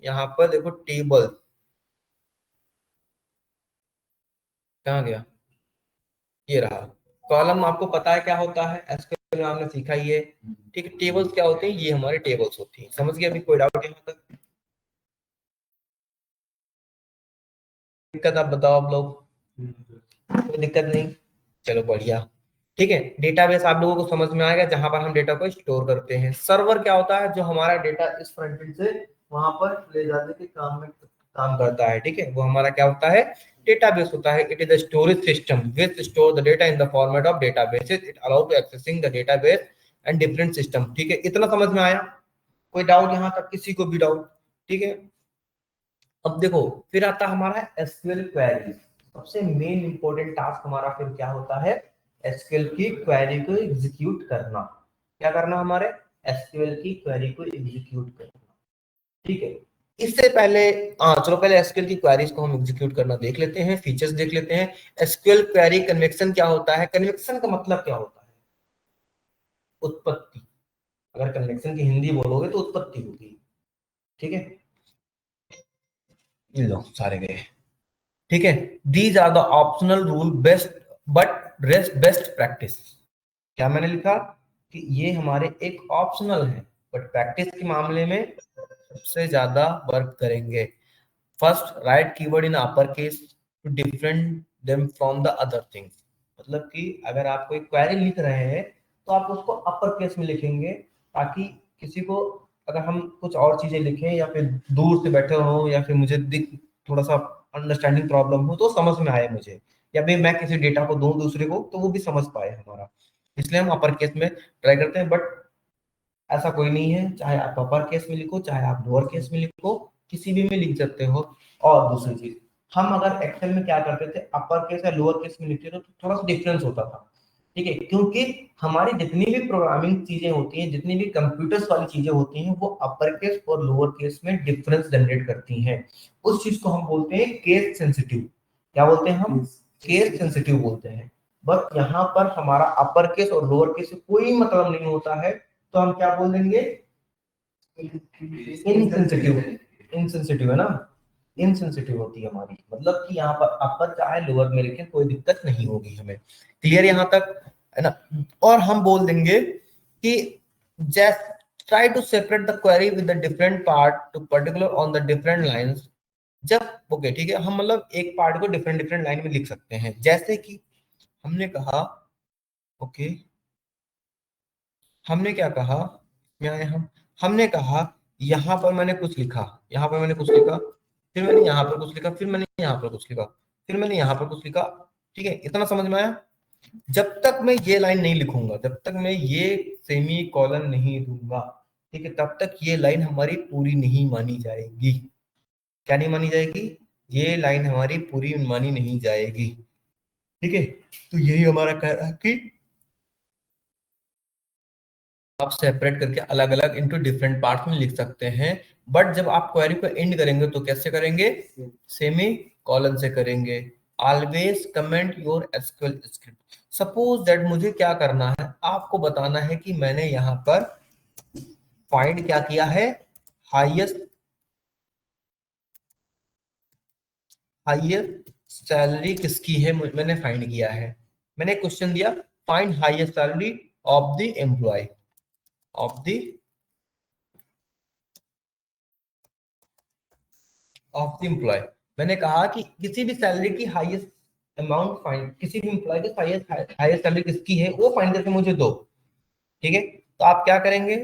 Speaker 1: यहाँ पर देखो टेबल कहाँ गया, ये रहा। कॉलम आपको पता है क्या होता है, एसक्यूएल में आपने सीखा ही है, ठीक है। टेबल्स क्या होते हैं, ये हमारे टेबल्स होती हैं, समझ गए, अभी कोई डाउट यहाँ तक, दिक्कत आप बताओ आप लोग, कोई दिक्कत नहीं, चलो बढ़िया, ठीक है। डेटाबेस आप लोगों को समझ में आएगा, जहां पर हम डेटा को स्टोर करते हैं। सर्वर क्या होता है, जो हमारा डेटा इस फ्रंट एंड से वहां पर ले जाने के काम में काम करता है, ठीक है, वो हमारा क्या होता है, डेटाबेस होता है। It is a storage system which store the data in the format of databases, it allow to accessing the database and different system, ठीक है। इतना समझ में आया, कोई डाउट यहाँ तक, किसी को भी डाउट, ठीक है। अब देखो फिर आता हमारा एसक्यूएल क्वेरीज, सबसे मेन इंपॉर्टेंट टास्क हमारा फिर क्या होता है, एसक्यूएल की क्वेरी को एग्जीक्यूट करना। क्या करना हमारे, एसक्यूएल की क्वेरी को एग्जीक्यूट करना। ठीक है, इससे पहले चलो पहले एसक्यूएल की क्वेरीज को हम एग्जीक्यूट करना देख लेते हैं, फीचर्स देख लेते हैं। एसक्यूएल क्वेरी कन्वेक्शन क्या होता है, कन्वेक्शन का मतलब क्या होता है, उत्पत्ति। अगर कन्वेक्शन की हिंदी बोलोगे तो उत्पत्ति होगी। ठीक है, लो सारे गए। ठीक है, these are the optional rule best but rest best practice. क्या मैंने लिखा कि ये हमारे एक ऑप्शनल है बट प्रैक्टिस के मामले में सबसे ज्यादा वर्क करेंगे। First, write keyword in upper case to different them from the other things. मतलब कि अगर आप कोई क्वेरी लिख रहे हैं तो आप उसको अपर केस में लिखेंगे, ताकि किसी को अगर हम कुछ और चीजें लिखें या फिर दूर से बैठे हो या फिर मुझे थोड़ा सा अंडरस्टैंडिंग प्रॉब्लम हो तो समझ में आए मुझे, या फिर मैं किसी डेटा को दूं दूसरे को तो वो भी समझ पाए हमारा, इसलिए हम अपर केस में ट्राई करते हैं। बट ऐसा कोई नहीं है, चाहे आप अपर केस में लिखो चाहे आप लोअर केस में लिखो, किसी भी में लिख सकते हो। और दूसरी चीज, हम अगर एक्सेल में क्या करते थे, अपर केस या लोअर केस में लिखते थे तो थोड़ा सा डिफरेंस होता था। ठीक है, क्योंकि हमारी जितनी भी प्रोग्रामिंग चीजें होती हैं, जितनी भी कंप्यूटर्स वाली चीजें होती हैं, वो अपर केस और लोअर केस में डिफरेंस जनरेट करती हैं। उस चीज को हम बोलते हैं केस सेंसिटिव। क्या बोलते हैं हम, केस सेंसिटिव बोलते हैं। बट यहाँ पर हमारा अपर केस और लोअर केस से कोई मतलब नहीं होता है, तो हम क्या बोल देंगे, इनसेंसिटिव। इनसेंसिटिव है ना, इनसेंसिटिव होती है हमारी, मतलब कि यहाँ पर अपर चाहे लोअर में लिखें कोई दिक्कत नहीं होगी हमें। क्लियर यहाँ तक है ना। और हम बोल देंगे कि just try to separate the query with the different part to particular on the different lines. जब ओके ठीक है, हम मतलब एक पार्ट को डिफरेंट डिफरेंट लाइन में लिख सकते हैं। जैसे कि हमने कहा ओके, हमने क्या कहा, हमने कहा यहाँ पर मैंने कुछ लिखा, यहाँ पर मैंने कुछ लिखा, फिर मैंने यहाँ पर कुछ लिखा, फिर मैंने यहाँ पर कुछ लिखा, फिर मैंने यहाँ पर कुछ लिखा। ठीक है, इतना समझ में आया। जब तक मैं ये लाइन नहीं लिखूंगा, जब तक मैं ये सेमी कॉलन नहीं दूंगा, ठीक है, तब तक ये लाइन हमारी पूरी नहीं मानी जाएगी। क्या नहीं मानी जाएगी, ये लाइन हमारी पूरी मानी नहीं जाएगी। ठीक है, तो यही हमारा कह रहा है कि आप सेपरेट करके अलग अलग इनटू डिफरेंट पार्ट्स में लिख सकते हैं। बट जब आप क्वेरी को एंड करेंगे तो कैसे करेंगे, सेमी कॉलन से करेंगे। Always comment your SQL script. Suppose that मुझे क्या करना है, आपको बताना है कि मैंने यहाँ पर फाइंड क्या किया है, हाईएस्ट सैलरी किसकी है मैंने फाइंड किया है। मैंने क्वेश्चन दिया, find highest salary of the employee of the employee. मैंने कहा कि किसी भी सैलरी की हाईएस्ट अमाउंट फाइंड, किसी भी एम्प्लॉय की हाईएस्ट सैलरी किसकी है वो फाइंड करके मुझे दो। ठीक है, तो आप क्या करेंगे,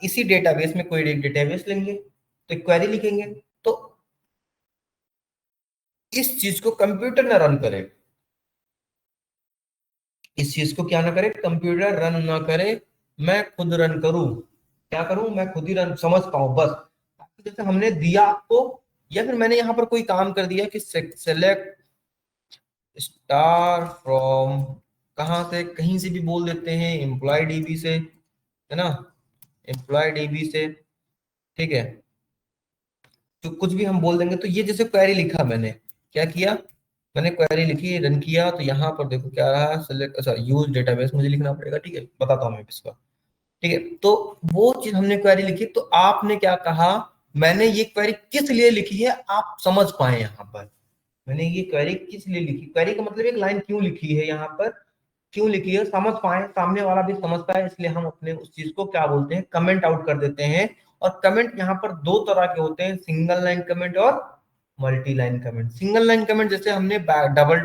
Speaker 1: इसी डेटाबेस में कोई डेटाबेस लेंगे तो क्वेरी लिखेंगे, तो इस चीज को कंप्यूटर ना रन करे, इस चीज को क्या ना करे, कंप्यूटर रन ना करे, मैं खुद रन करूं। क्या करूं, मैं खुद ही रन समझ पाऊं बस। जैसे हमने दिया आपको, या फिर मैंने यहाँ पर कोई काम कर दिया कि सेलेक्ट स्टार फ्रॉम, कहां से, कहीं से भी बोल देते हैं, एम्प्लॉय डीबी से, है ना, एम्प्लॉय डीबी से। ठीक है, तो कुछ भी हम बोल देंगे। तो ये जैसे क्वेरी लिखा, मैंने क्या किया, मैंने क्वेरी लिखी, रन किया, तो यहाँ पर देखो क्या रहा, सेलेक्ट, अच्छा यूज डेटाबेस मुझे लिखना पड़ेगा। ठीक है, बताता हूँ मैं इसका। ठीक है, तो वो चीज हमने क्वेरी लिखी, तो आपने क्या कहा, मैंने ये क्वेरी किस लिए लिखी है आप समझ पाए। यहाँ पर मैंने ये क्वेरी किस लिए लिखी, क्वेरी का मतलब एक लाइन क्यों लिखी है, यहाँ पर क्यों लिखी है, समझ पाए, सामने वाला भी समझ पाए, इसलिए हम अपने उस चीज को क्या बोलते हैं, कमेंट आउट कर देते हैं। और कमेंट यहाँ पर दो तरह के होते हैं, सिंगल लाइन कमेंट और multi line comment. Single line comment जैसे हमने डबल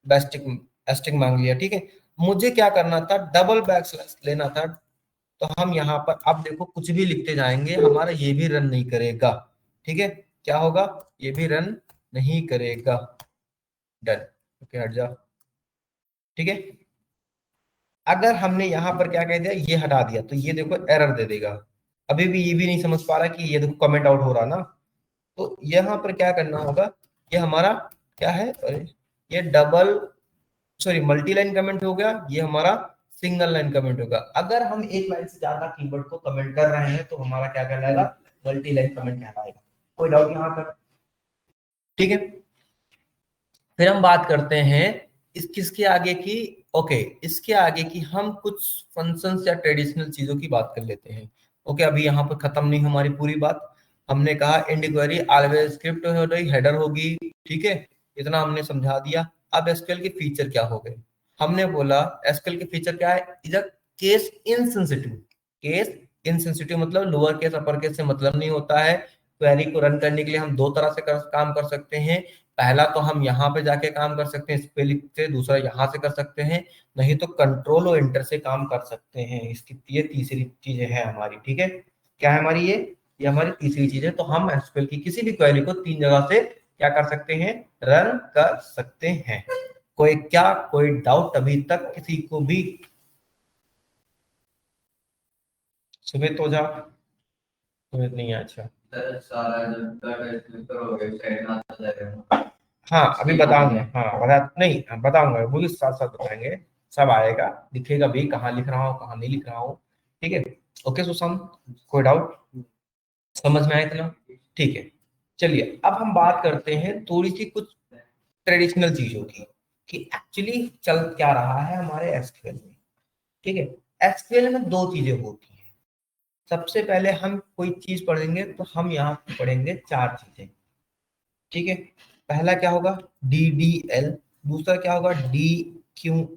Speaker 1: बैस्टिक मांग लिया, ठीक है, मुझे क्या करना था, डबल बैकस्लैश लेना था, तो हम यहाँ पर अब देखो कुछ भी लिखते जाएंगे, हमारा ये भी रन नहीं करेगा। ठीक है, क्या होगा, ये भी रन नहीं करेगा। डन, ओके हट जा। ठीक है, अगर हमने यहाँ पर क्या कह दिया, ये हटा दिया, तो ये देखो एरर दे देगा। अभी भी ये भी नहीं समझ पा रहा कि ये देखो कमेंट आउट हो रहा ना, तो यहाँ पर क्या करना होगा, ये हमारा क्या है, अरे
Speaker 7: ये double sorry multi line comment हो गया, ये हमारा सिंगल लाइन कमेंट होगा। अगर हम एक लाइन से ज्यादा कीवर्ड को कमेंट कर रहे हैं तो हमारा क्या कहलाएगा, मल्टी लाइन कमेंट कहलाएगा। कोई डाउट यहाँ तक? ठीक है, फिर हम बात करते हैं इस किसके आगे की, ओके इसके आगे की हम कुछ फंक्शंस या ट्रेडिशनल चीजों की बात कर लेते हैं। ओके, अभी यहाँ पर खत्म नहीं हमारी पूरी बात। हमने कहा इंड क्वेरी ऑलवेज स्क्रिप्ट हो रही, हेडर होगी, ठीक है, इतना हमने समझा दिया। अब एसक्यूएल के फीचर क्या हो गए? हमने बोला एसक्यूएल के फीचर क्या है, इधर केस इनसेंसिटिव। केस इनसेंसिटिव मतलब लोअर केस अपर केस से मतलब नहीं होता है। क्वेरी को रन करने के लिए हम दो तरह से काम कर सकते हैं। पहला तो हम यहाँ पे जाके काम कर सकते हैं स्पेलिंग से, दूसरा यहाँ से कर सकते हैं, नहीं तो कंट्रोल और एंटर से काम कर सकते हैं। इसकी ये तीसरी चीज है हमारी, ठीक है। क्या है हमारी ये हमारी तीसरी चीज है। तो हम एसक्यूएल की किसी भी क्वेरी को तीन जगह से क्या कर सकते हैं, रन कर सकते हैं। कोई डाउट अभी तक किसी को भी? सुमित ओझा, सुमित नहीं है, अच्छा
Speaker 6: सारा जब तक टेस्ट करोगे वेबसाइट ना आ जाएगा।
Speaker 7: हाँ अभी बताऊंगा, हाँ बता नहीं बताऊंगा, वो भी साथ साथ बताएंगे, सब आएगा, दिखेगा भी कहाँ लिख रहा हूँ कहाँ नहीं लिख रहा हूँ, ठीक है। ओके सुशांत, कोई डाउट? समझ में आया इतना? ठीक है, चलिए अब हम बात करते हैं थोड़ी सी कुछ ट्रेडिशनल चीजों की, कि एक्चुअली चल क्या रहा है हमारे एसक्यूएल में, ठीक है। एसक्यूएल में दो चीजें होती हैं। सबसे पहले हम कोई चीज पढ़ेंगे तो हम यहाँ पढ़ेंगे चार चीजें, ठीक है। पहला क्या होगा, DDL, दूसरा क्या होगा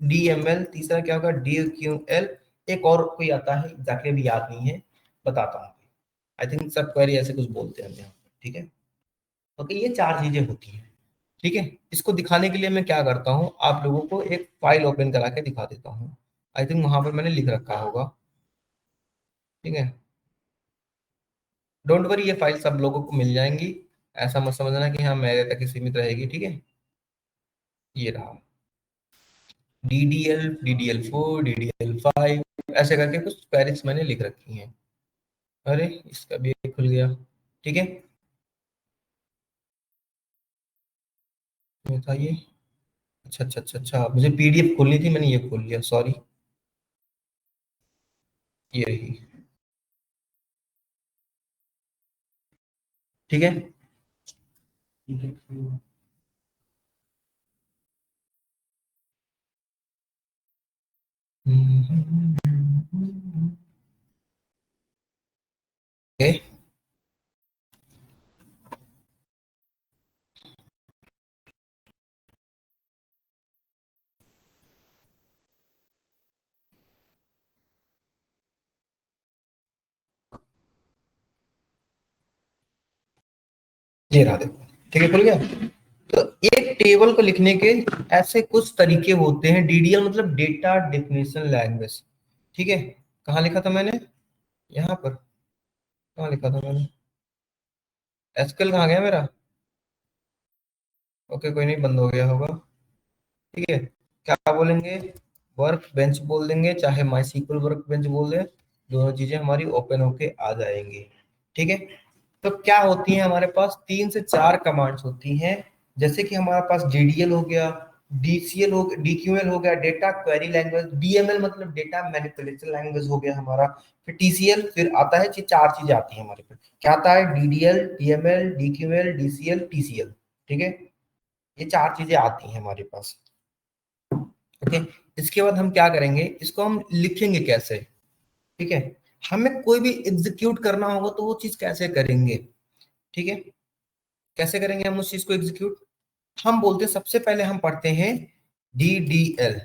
Speaker 7: DML, तीसरा क्या होगा DQL, एक और कोई आता है एग्जैक्टली अभी याद नहीं है, बताता हूँ। आई थिंक सब क्वेरी ऐसे कुछ बोलते हैं हम यहाँ पे, ठीक है। ओके, ये चार चीजें होती हैं, ठीक है। इसको दिखाने के लिए मैं क्या करता हूँ, आप लोगों को एक फाइल ओपन करा के दिखा देता हूँ। आई थिंक वहां पर मैंने लिख रखा होगा, ठीक है। डोंट वरी, ये फाइल सब लोगों को मिल जाएंगी, ऐसा मत समझना कि हाँ मेरे तक ही सीमित रहेगी, ठीक है। ये रहा DDL4, DDL5 ऐसे करके कुछ क्वेरीज मैंने लिख रखी हैं। अरे इसका भी एक खुल गया, ठीक है। ये था ये, अच्छा अच्छा अच्छा अच्छा, मुझे PDF खोलनी थी, मैंने ये खोल लिया, सॉरी। ये रही, ठीक है। ओके, ये रहा देखो, ठीक है, खुल गया। तो एक टेबल को लिखने के ऐसे कुछ तरीके होते हैं। DDL मतलब डेटा डेफिनेशन लैंग्वेज, ठीक है। कहाँ लिखा था मैंने, यहाँ पर कहाँ लिखा था मैंने, एसक्यूएल कहाँ गया मेरा? ओके कोई नहीं, बंद हो गया होगा, ठीक है। क्या बोलेंगे, वर्क बेंच बोल देंगे, चाहे माई सीक्वल वर्क बेंच बोल दे, दोनों चीजें हमारी ओपन होके आ जाएंगी, ठीक है। तो क्या होती है, हमारे पास 3 से 4 कमांड्स होती हैं। जैसे कि हमारे पास DDL हो गया, DCL हो गया, DQL हो गया, डेटा क्वेरी लैंग्वेज, DML मतलब डेटा मैनिपुलेशन लैंग्वेज हो गया हमारा, फिर TCL, फिर आता है चार चीजें आती हैं हमारे पास। क्या आता है, DDL, DML, DQL, DCL, TCL, ठीक है। ये चार चीजें आती हैं हमारे पास, ओके। इसके बाद हम क्या करेंगे, इसको हम लिखेंगे कैसे, ठीक है। हमें कोई भी एग्जीक्यूट करना होगा तो वो चीज कैसे करेंगे, ठीक है। कैसे करेंगे हम उस चीज को एग्जीक्यूट, हम बोलते हैं सबसे पहले हम पढ़ते हैं DDL,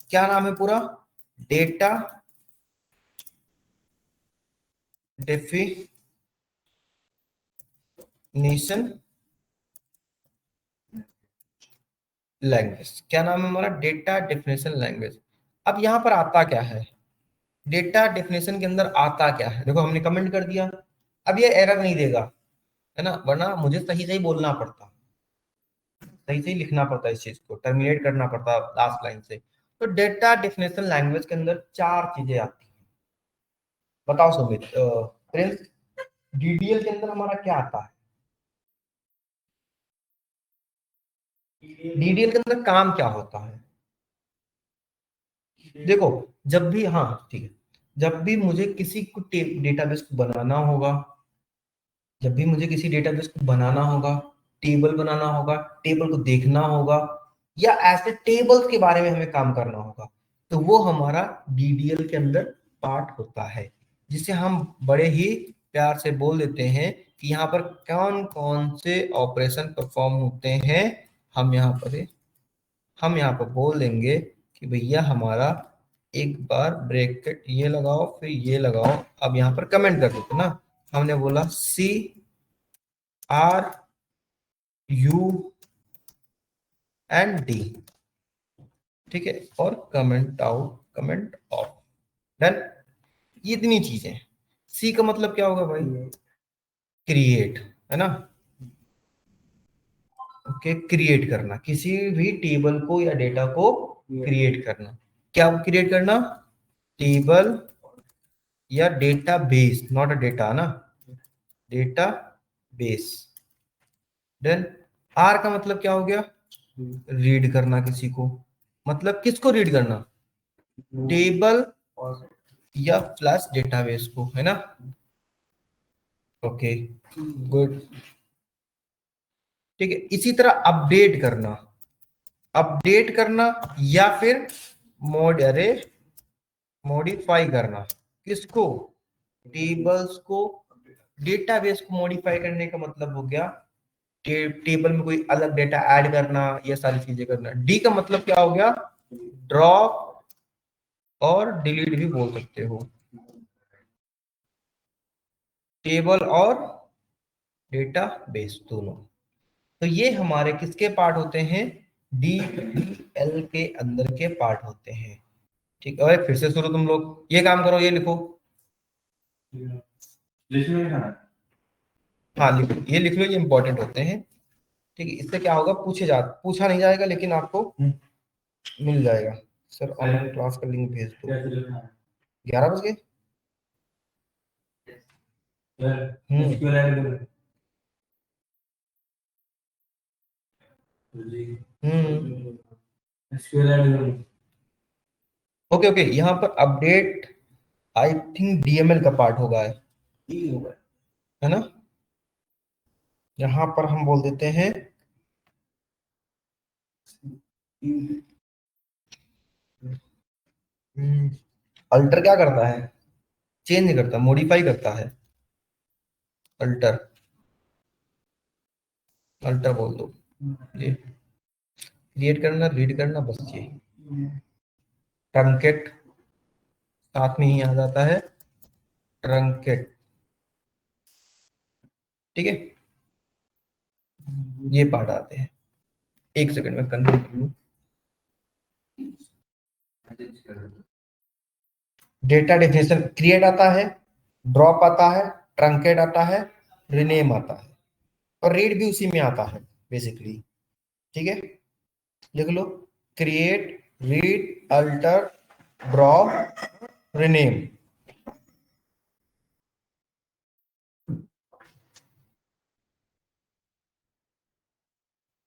Speaker 7: क्या नाम है पूरा, डेटा डेफिनेशन लैंग्वेज, क्या नाम है हमारा, डेटा डेफिनेशन लैंग्वेज। अब यहाँ पर आता क्या है, डेटा डेफिनेशन के अंदर आता क्या है, देखो हमने कमेंट कर दिया, अब ये एरर नहीं देगा, है ना, वरना मुझे सही सही बोलना पड़ता, सही सही लिखना पड़ता है, इस चीज को टर्मिनेट करना पड़ता लास्ट लाइन से। तो डेटा डेफिनेशन लैंग्वेज के अंदर चार चीजें आती हैं। बताओ सुमित, प्रिंस, DDL के अंदर हमारा क्या आता है? डीडीएल के अंदर काम क्या होता है? देखो, जब भी, हाँ ठीक है, जब भी मुझे किसी को डेटाबेस को बनाना होगा, जब भी मुझे किसी डेटाबेस को बनाना होगा, टेबल बनाना होगा, टेबल को देखना होगा, या ऐसे टेबल्स के बारे में हमें काम करना होगा, तो वो हमारा डीडीएल के अंदर पार्ट होता है, जिसे हम बड़े ही प्यार से बोल देते हैं कि यहाँ पर कौन कौन से ऑपरेशन परफॉर्म होते हैं। हम यहाँ पर बोल देंगे कि भैया हमारा, एक बार ब्रैकेट ये लगाओ फिर ये लगाओ, अब यहाँ पर कमेंट कर देते ना, हमने बोला CRU एंड D, ठीक है, और comment out, comment of, done. ये इतनी चीजें। C का मतलब क्या होगा भाई? क्रिएट, है ना? ओके, क्रिएट करना, किसी भी टेबल को या डेटा को क्रिएट करना। क्या क्रिएट करना? टेबल या data base, not a data ना, डेटा बेस। देन R का मतलब क्या हो गया? रीड करना किसी को, मतलब किसको रीड करना? टेबल या फ्लैश डेटाबेस को, है ना? ओके गुड, ठीक है। इसी तरह अपडेट करना या फिर मॉडिफाई करना, किसको? टेबल्स को, डेटाबेस को मॉडिफाई करने का मतलब हो गया टेबल में कोई अलग डेटा ऐड करना, ये सारी चीजें करना। डी का मतलब क्या हो गया? ड्रॉप और डिलीट भी बोल सकते हो, टेबल और डेटाबेस दोनों। तो ये हमारे किसके पार्ट होते हैं? डीडीएल के अंदर के पार्ट होते हैं, ठीक है। और फिर से शुरू, तुम लोग ये काम करो, ये लिखो, हाँ लिखो, ये लिख लो, ये इंपॉर्टेंट होते हैं, ठीक है। इससे क्या होगा, पूछा नहीं जाएगा, लेकिन आपको मिल जाएगा। सर ऑनलाइन क्लास का लिंक भेज दो। 11 बज गए। ओके ओके, यहाँ पर अपडेट आई थिंक डीएमएल का पार्ट होगा, है ना? यहाँ पर हम बोल देते हैं अल्टर क्या करता है? चेंज नहीं करता, मॉडिफाई करता है। अल्टर बोल दो, ये क्रिएट करना, रीड करना, बस ये। ट्रंकेट साथ में ही आ जाता है, ट्रंकेट, ठीक है। ये पार्ट आते हैं। एक सेकंड में कंफर्म कर लूं। डेटा डेफिनेशन क्रिएट आता है, ड्रॉप आता है, ट्रंकेट आता है, रिनेम आता है, और रीड भी उसी में आता है बेसिकली, ठीक है। लिख लो, create, read, alter, drop, rename.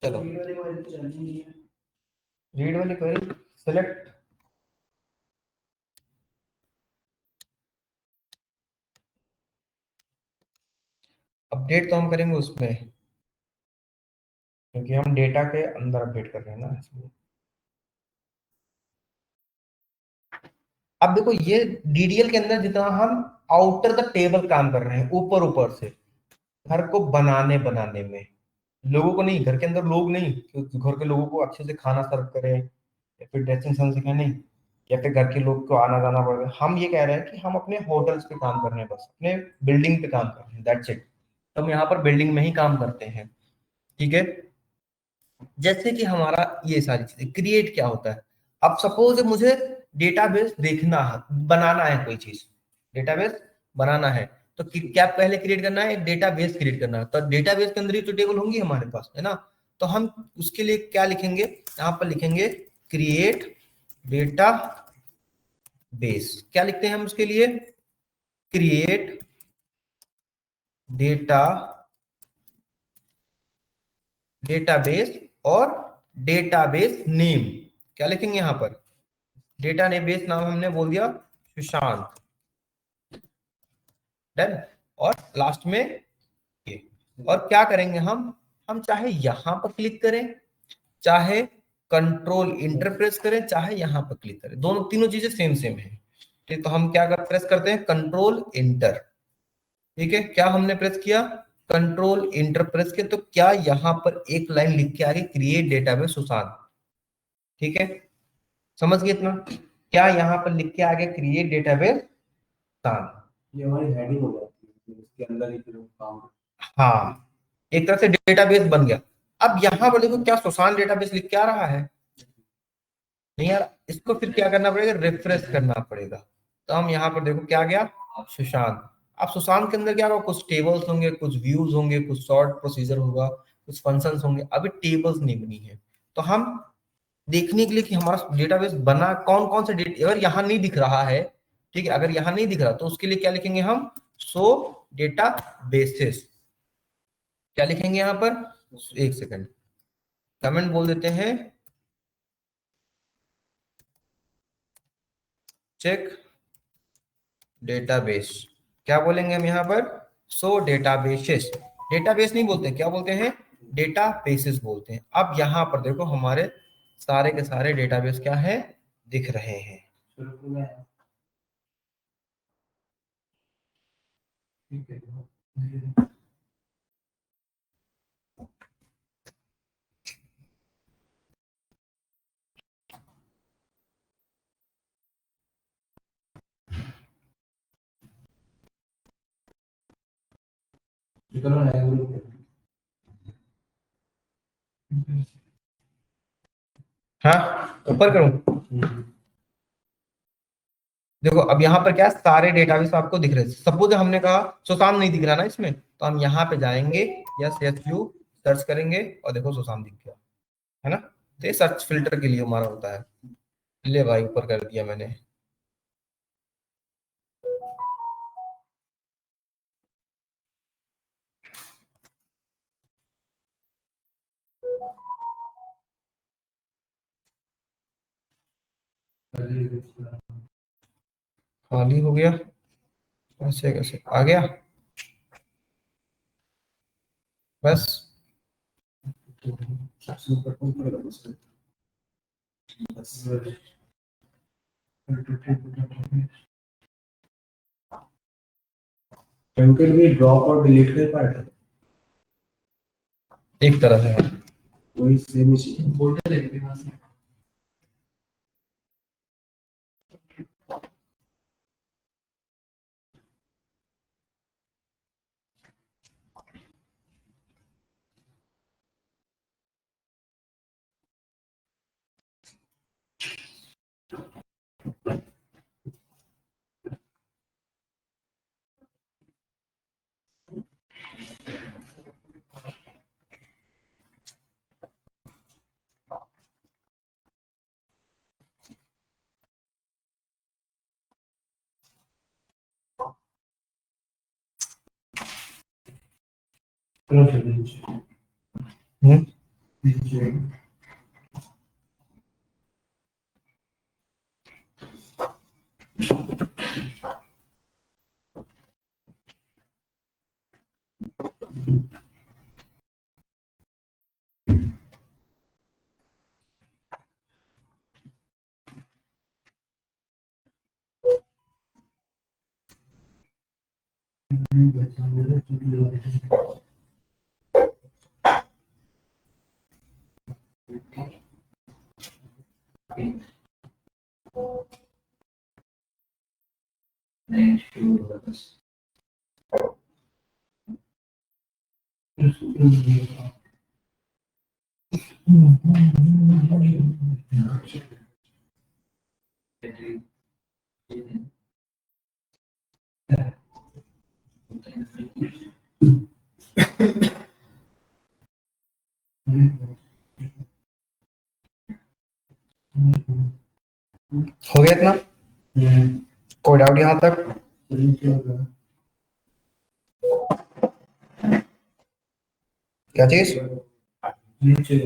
Speaker 7: चलो, रीड वाली क्वेरी सेलेक्ट, अपडेट तो हम करेंगे उसमें, क्योंकि हम डेटा के अंदर अपडेट कर रहे हैं ना, इसलिए। अब देखो, ये डीडीएल के अंदर जितना हम आउटर द टेबल काम कर रहे हैं, ऊपर से, घर को बनाने में, लोगों को नहीं, घर के अंदर लोग नहीं, घर के लोगों को अच्छे से खाना सर्व करें या फिर ड्रेसिंग सेंस सिखाए, नहीं, या फिर घर के लोग को आना जाना पड़े। हम ये कह रहे हैं कि हम अपने होटल्स पे काम कर रहे हैं, बस अपने बिल्डिंग पे काम कर रहे हैं, दैट्स इट। तो हम यहाँ पर बिल्डिंग में ही काम करते हैं, ठीक है। जैसे कि हमारा ये सारी चीजें, क्रिएट क्या होता है? अब सपोज मुझे डेटाबेस देखना है, बनाना है, कोई चीज डेटाबेस बनाना है, तो क्या पहले क्रिएट करना है? एक डेटाबेस क्रिएट करना है। तो डेटाबेस के अंदर ही तो टेबल होंगी हमारे पास, है ना? तो हम उसके लिए क्या लिखेंगे? यहाँ पर लिखेंगे क्रिएट डेटा बेस। क्या लिखते हैं हम उसके लिए? क्रिएट डेटाबेस और डेटाबेस नेम, क्या लिखेंगे यहाँ पर, डेटाबेस नाम हमने बोल दिया सुशांत, डन। और लास्ट में ये, और क्या करेंगे हम चाहे यहां पर क्लिक करें, चाहे कंट्रोल इंटर प्रेस करें, चाहे यहां पर क्लिक करें, दोनों तीनों चीजें सेम सेम है। ठीक, तो हम क्या कर प्रेस करते हैं, कंट्रोल इंटर। ठीक है, क्या हमने प्रेस किया, कंट्रोल इंटर प्रेस किया, तो क्या यहां पर एक लाइन लिख के आगे क्रिएट डेटाबेस सुशांत। ठीक है, समझ गए इतना, क्या यहां पर लिख के आगे क्रिएट डेटाबेस सुशांत।
Speaker 4: ये हमारी हेडिंग हो जाती है, इसके अंदर ही फिर काम।
Speaker 7: हाँ, एक तरह से डेटाबेस बन गया। अब यहां पर देखो क्या सुशांत डेटाबेस लिख के आ रहा है, नहीं यार, इसको फिर क्या करना पड़ेगा, रिफ्रेश करना पड़ेगा। तो हम यहाँ पर देखो क्या आ गया, सुशांत। अब सुशांत के अंदर क्या होगा, कुछ टेबल्स होंगे, कुछ व्यूज होंगे, कुछ सॉर्ट प्रोसीजर होगा, कुछ फंक्शंस होंगे, अभी टेबल्स नहीं बनी है। तो हम देखने के लिए कि हमारा डेटाबेस बना कौन कौन से डेटा, अगर यहाँ नहीं दिख रहा है, ठीक है, अगर यहाँ नहीं दिख रहा तो उसके लिए क्या लिखेंगे हम, सो डेटा बेसिस, क्या लिखेंगे यहाँ पर, एक सेकंड कमेंट बोल देते हैं, चेक डेटाबेस, क्या बोलेंगे हम यहाँ पर, सो डेटाबेसेस, डेटाबेस नहीं बोलते, क्या बोलते हैं, डेटाबेसेस बोलते हैं। अब यहाँ पर देखो हमारे सारे के सारे डेटाबेस क्या है, दिख रहे हैं।
Speaker 4: ठीक है। चलो ना
Speaker 7: हाँ, ऊपर करूं, देखो अब यहाँ पर क्या है, सारे डेटाबेस आपको दिख रहे हैं। सपोज हमने कहा सुशांत नहीं दिख रहा ना इसमें, तो हम यहाँ पे जाएंगे, यस यस यू सर्च करेंगे और देखो सुशांत दिख गया, है ना। तो ये सर्च फिल्टर के लिए हमारा होता है। ले भाई ऊपर कर दिया मैंने। खाली हो गया, ऐसे कैसे आ गया, बस
Speaker 4: कंटेंट भी ड्रॉप और डिलीट कर पार्ट है,
Speaker 7: एक तरह से है।
Speaker 4: वही सेम ही चीज।
Speaker 6: बोलते देखते हैं वहां से।
Speaker 7: हम्म, हो गया इतना, कोई डाउट यहाँ तक, क्या चीज,
Speaker 4: नीचे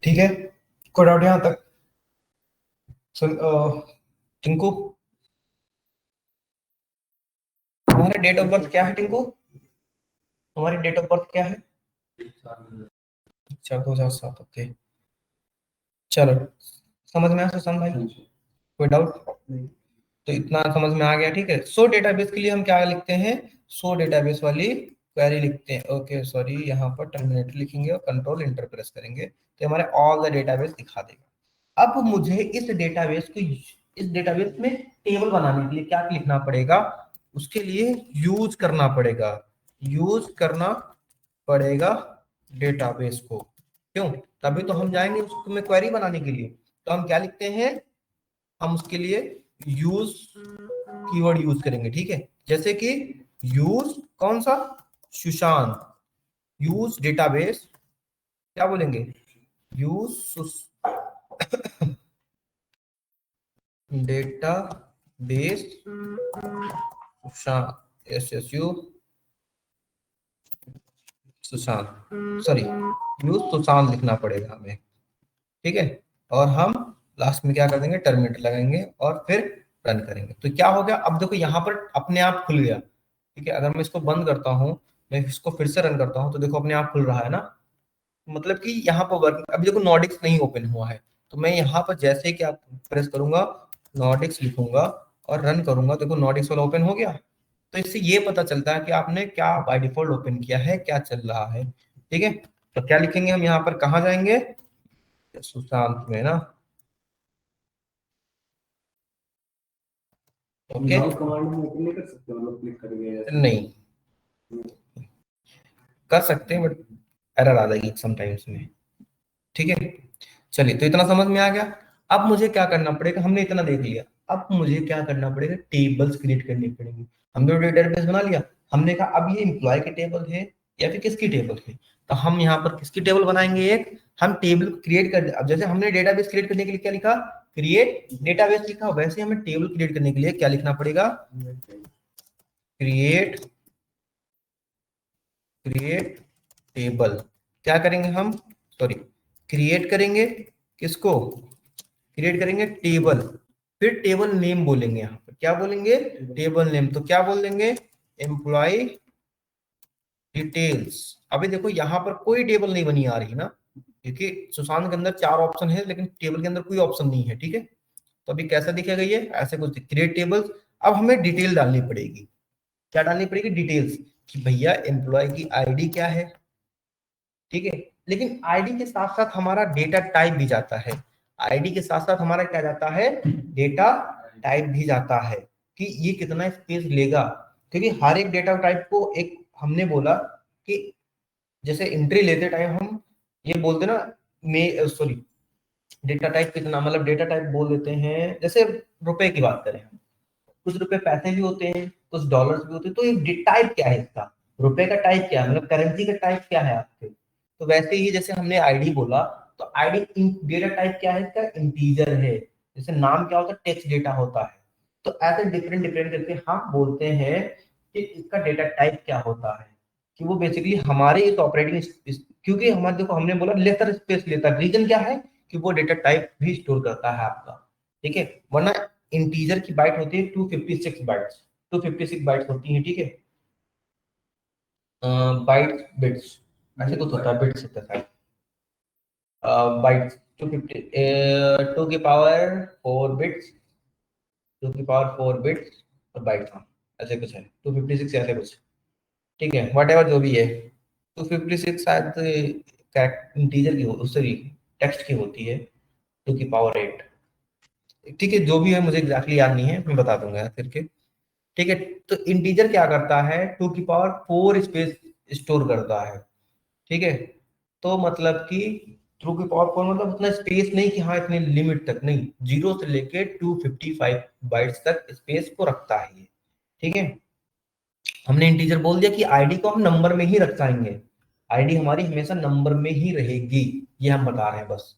Speaker 7: ठीक है, कोई डाउट यहाँ तक? सुन टिंकू, तुम्हारा डेट ऑफ बर्थ क्या है टिंकू? तुम्हारी डेट ऑफ बर्थ क्या है? 4/2007। ओके, चलो समझ में आया सुशांत भाई? कोई डाउट? तो इतना समझ में आ गया, ठीक है। सो डेटाबेस के लिए हम क्या लिखते हैं? सो डेटाबेस वाली क्वेरी लिखते हैं। ओके सॉरी, यहाँ पर टर्मिनेटर लिखेंगे और कंट्रोल इंटर प्रेस करेंगे तो हमारे ऑल द डेटाबेस दिखा देगा। अब मुझे इस डेटाबेस में टेबल बनाने के लिए क्या लिखना पड़ेगा? उसके लिए यूज करना पड़ेगा डेटाबेस को। क्यों? तभी तो हम जाएंगे उसमें क्वेरी बनाने के लिए। तो हम क्या लिखते हैं? हम उसके लिए यूज कीवर्ड यूज करेंगे, ठीक है। जैसे कि यूज कौन सा? सुशांत। यूज डेटाबेस, क्या बोलेंगे? Use database Sushant, SSU Sushant, sorry use Sushant लिखना पड़ेगा हमें, ठीक है। और हम लास्ट में क्या कर देंगे? टर्मिनेटर लगाएंगे और फिर रन करेंगे। तो क्या हो गया? अब देखो यहाँ पर अपने आप खुल गया, ठीक है। अगर मैं इसको बंद करता हूँ, मैं इसको फिर से रन करता हूँ, तो देखो अपने आप खुल रहा है ना। मतलब कि यहाँ पर वर्क, अभी देखो नॉर्डिक्स नहीं ओपन हुआ है, तो मैं यहाँ पर जैसे ही क्या प्रेस करूंगा, नॉर्डिक्स लिखूंगा और रन करूंगा, देखो नॉर्डिक्स वाला ओपन हो गया। तो इससे ये पता चलता है कि आपने क्या बाय डिफॉल्ट ओपन किया है, क्या चल रहा है, ठीक है। तो क्या लिखेंगे हम यहाँ पर? कहाँ जाएंगे? सुशांत में ना, ओके।
Speaker 8: कमांड में ओपन नहीं कर सकते, मतलब क्लिक करेंगे
Speaker 7: नहीं कर सकते हैं, बट एरर आ जाएगी समटाइम्स में, ठीक है। चलिए, तो इतना समझ में आ गया। अब मुझे क्या करना पड़ेगा? हमने इतना देख लिया, अब मुझे क्या करना पड़ेगा? टेबल्स क्रिएट करनी पड़ेंगी। हमने डेटाबेस बना लिया, हमने कहा अब ये एम्प्लॉय की टेबल है या फिर किसकी टेबल है? तो हम यहाँ पर किसकी टेबल बनाएंगे? एक हम टेबल क्रिएट कर, अब जैसे हमने डेटाबेस क्रिएट करने के लिए क्या लिखा? क्रिएट डेटाबेस लिखा, वैसे हमें टेबल क्रिएट करने के लिए क्या लिखना पड़ेगा? Create table. क्या करेंगे हम? सॉरी, क्रिएट करेंगे किसको? क्रिएट करेंगे टेबल, फिर टेबल नेम बोलेंगे। यहाँ पर क्या बोलेंगे? Table name. तो क्या बोल देंगे? Employee details. अभी देखो यहाँ पर कोई टेबल नहीं बनी आ रही ना, क्योंकि सुशांत के अंदर 4 ऑप्शन है लेकिन टेबल के अंदर कोई ऑप्शन नहीं है, ठीक है। तो अभी कैसा दिखेगा ये? ऐसे कुछ क्रिएट टेबल्स। अब हमें डिटेल डालनी पड़ेगी। क्या डालनी पड़ेगी? डिटेल्स, कि भैया एम्प्लॉय की आईडी क्या है, ठीक है। लेकिन आईडी के साथ साथ हमारा डेटा टाइप भी जाता है। आईडी के साथ साथ हमारा क्या जाता है? डेटा टाइप भी जाता है, कि ये कितना स्पेस लेगा। क्योंकि हर एक डेटा टाइप को एक हमने बोला कि जैसे एंट्री लेते टाइम हम ये बोलते ना, सॉरी डेटा टाइप कितना, मतलब डेटा टाइप बोल देते हैं। जैसे रुपए की बात करें, कुछ रुपए पैसे भी होते हैं, कुछ डॉलर्स भी होते हैं। तो ये टाइप क्या है इसका? रुपए का टाइप क्या है, मतलब करेंसी का टाइप क्या है आपके? तो वैसे ही जैसे हमने आईडी बोला, तो आईडी डेटा टाइप क्या है इसका? इंटीजर है। जैसे नाम क्या होता है? टेक्स्ट डेटा होता है। तो ऐसे डिफरेंट डिफरेंट करके हम बोलते हैं कि इसका डेटा टाइप क्या होता है, कि वो बेसिकली हमारे इस ऑपरेटिंग, क्योंकि हमारे देखो हमने बोला लेसर स्पेस लेता है। रीजन क्या है? कि वो डेटा टाइप भी स्टोर करता है आपका, ठीक है। वरना इंटीजर की बाइट होती है 256 बाइट्स, 256 बाइट्स होती है, ठीक है। बाइट्स बिट्स ऐसे कुछ होता है, बिट्स होता है, बाइट्स 250 2 की पावर 4 बिट्स, 2 की पावर 4 बिट्स और बाइट्स, हाँ ऐसे कुछ है 256 ऐसे कुछ, ठीक है। व्हाटएवर जो भी है 256 शायद इंटीजर की हो, सॉरी टेक्स्ट की होती है 2 की पावर 8, ठीक है। जो भी है मुझे एग्जैक्टली याद नहीं है, मैं बता दूंगा करके, ठीक है। तो इंटीजर क्या करता है? 2 की पावर 4 स्पेस स्टोर करता है, ठीक है। तो मतलब कि 2 की पावर 4 मतलब उतना स्पेस नहीं कि हाँ इतने लिमिट तक नहीं, 0 से लेके 255 बाइट्स तक स्पेस को रखता है ये, ठीक है। हमने इंटीजर बोल दिया कि आईडी को हम नंबर में ही रखाएंगे, आईडी हमारी हमेशा नंबर में ही रहेगी, ये हम बता रहे हैं बस,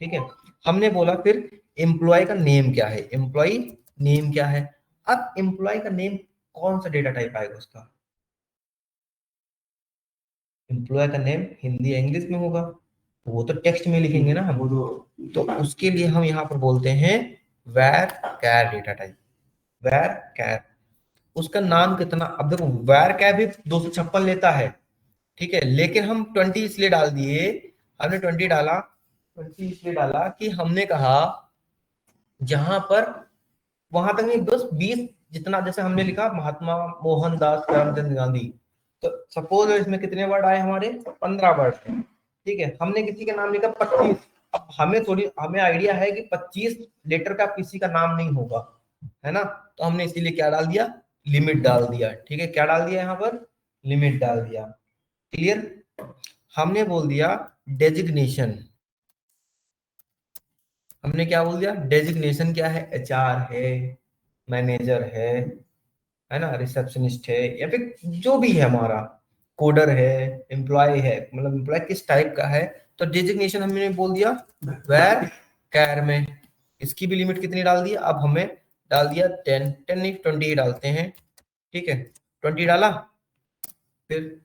Speaker 7: ठीक है। हमने बोला फिर एम्प्लॉय का नेम क्या है? एम्प्लॉय नेम क्या है? अब एम्प्लॉय का नेम कौन सा डेटा टाइप आएगा उसका? एम्प्लॉय का नेम हिंदी या इंग्लिश में होगा? वो तो टेक्स्ट में लिखेंगे ना हम, तो उसके लिए हम यहाँ पर बोलते हैं where char data type, where char। उसका नाम कितना, अब देखो where char भी 256 लेता है, ठीक है, लेकिन हम 20 इसलिए डाल दिए, हमने 20 डाला, 20 इसलिए डाला कि हमने कहा जहां पर वहां तक नहीं, बस 20 जितना, जैसे हमने लिखा महात्मा मोहनदास करमचंद गांधी, तो सपोज इसमें कितने वर्ड आए हमारे, 15 वर्ड, ठीक है, हमने किसी का नाम लिखा 25, अब हमें आइडिया है कि 25 लेटर का किसी का नाम नहीं होगा, है ना, तो हमने इसीलिए क्या डाल दिया, लिमिट डाल दिया, ठीक है, क्या डाल दिया यहाँ पर, लिमिट डाल दिया, क्लियर। हमने बोल दिया डेजिग्नेशन, हमने क्या बोल दिया, डेजिग्नेशन क्या है, एचआर है, मैनेजर है ना, रिसेप्शनिस्ट है, या फिर जो भी है हमारा, कोडर है, एम्प्लॉय है, मतलब एम्प्लॉय किस टाइप का है, तो डेजिग्नेशन हमने बोल दिया वेयर कैर में। इसकी भी लिमिट कितनी डाल दी, अब हमें डाल दिया 10 नहीं 20 डालते हैं, ठीक है, 20 डाला, फिर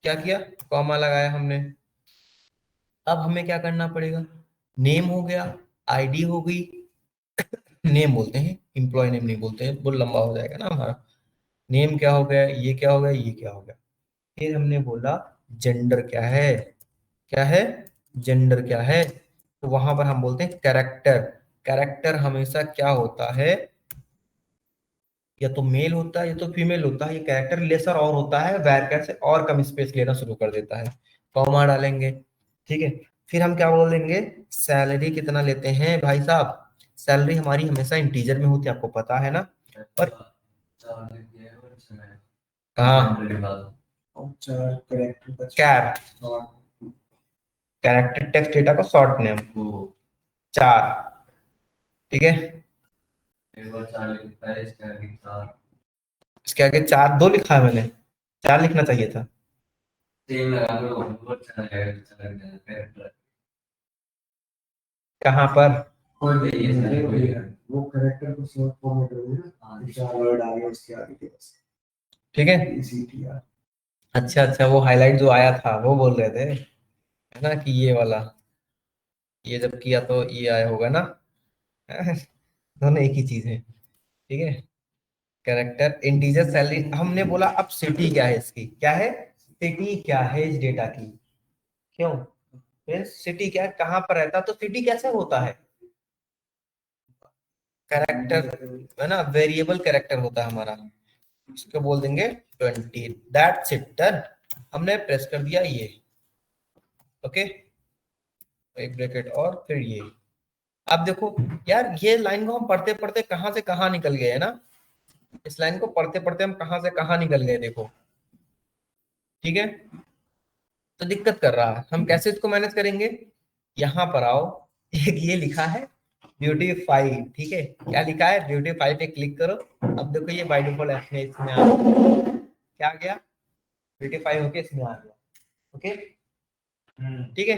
Speaker 7: क्या किया, कॉमा लगाया हमने। अब हमें क्या करना पड़ेगा, नेम हो गया, आईडी हो गई, नेम बोलते हैं, एम्प्लॉय नेम नहीं बोलते हैं, वो लंबा हो जाएगा ना हमारा, नेम क्या हो गया, ये क्या हो गया, ये क्या हो गया। फिर हमने बोला जेंडर क्या है, क्या है, जेंडर क्या है, तो वहां पर हम बोलते हैं कैरेक्टर। कैरेक्टर हमेशा क्या होता है, या तो मेल होता है या तो फीमेल होता है, ये कैरेक्टर लेसर और होता है, वैरकर से और कम स्पेस लेना शुरू कर देता है, कॉमा डालेंगे, ठीक है। फिर हम क्या बोलेंगे, सैलरी कितना लेते हैं भाई साहब, सैलरी हमारी हमेशा इंटीजर में होती है, आपको पता है ना, और हाँ कैर, कैरेक्टर टेक्स्ट डेटा को शॉर्ट नेम 4, ठीक है, इसके आगे 4 2 लिखा है मैंने, 4 लिखना चाहिए था, कहाँ पर,
Speaker 8: वो कैरेक्टर को शॉर्ट फॉर्म में करोगे ना, 4 वर्ड आ गए उसके आगे के बस
Speaker 7: ठीक है।
Speaker 8: CTR।
Speaker 7: अच्छा, वो हाईलाइट जो आया था वो बोल रहे थे, है ना, कि ये वाला, ये जब किया तो ये आया होगा ना, दोनों एक ही चीज है, ठीक है। कैरेक्टर इंटीजर सैलरी हमने बोला, अब सिटी क्या है इसकी, क्या है, सिटी क्या है इस डेटा की, क्यों, सिटी क्या है, कहाँ पर रहता, तो सिटी कैसे होता है, कैरेक्टर है ना, वेरिएबल कैरेक्टर होता है हमारा, इसको बोल देंगे 20, दैट्स इट, डन। हमने प्रेस कर दिया ये, ओके, एक ब्रैकेट और फिर ये। अब देखो यार, ये लाइन को हम पढ़ते पढ़ते कहां से कहां निकल गए है ना, इस लाइन को पढ़ते पढ़ते हम कहां से कहां निकल गए, देखो, ठीक है, तो दिक्कत कर रहा है, हम कैसे इसको मैनेज करेंगे, यहां पर आओ, एक ये लिखा है ब्यूटीफाई, ठीक है, क्या लिखा है, ब्यूटीफाई पे क्लिक करो, अब देखो ये बाय डिफॉल्ट इसमें आ गया, क्या आ गया, ब्यूटीफाई होके इसमें आ गया, ओके, ठीक है।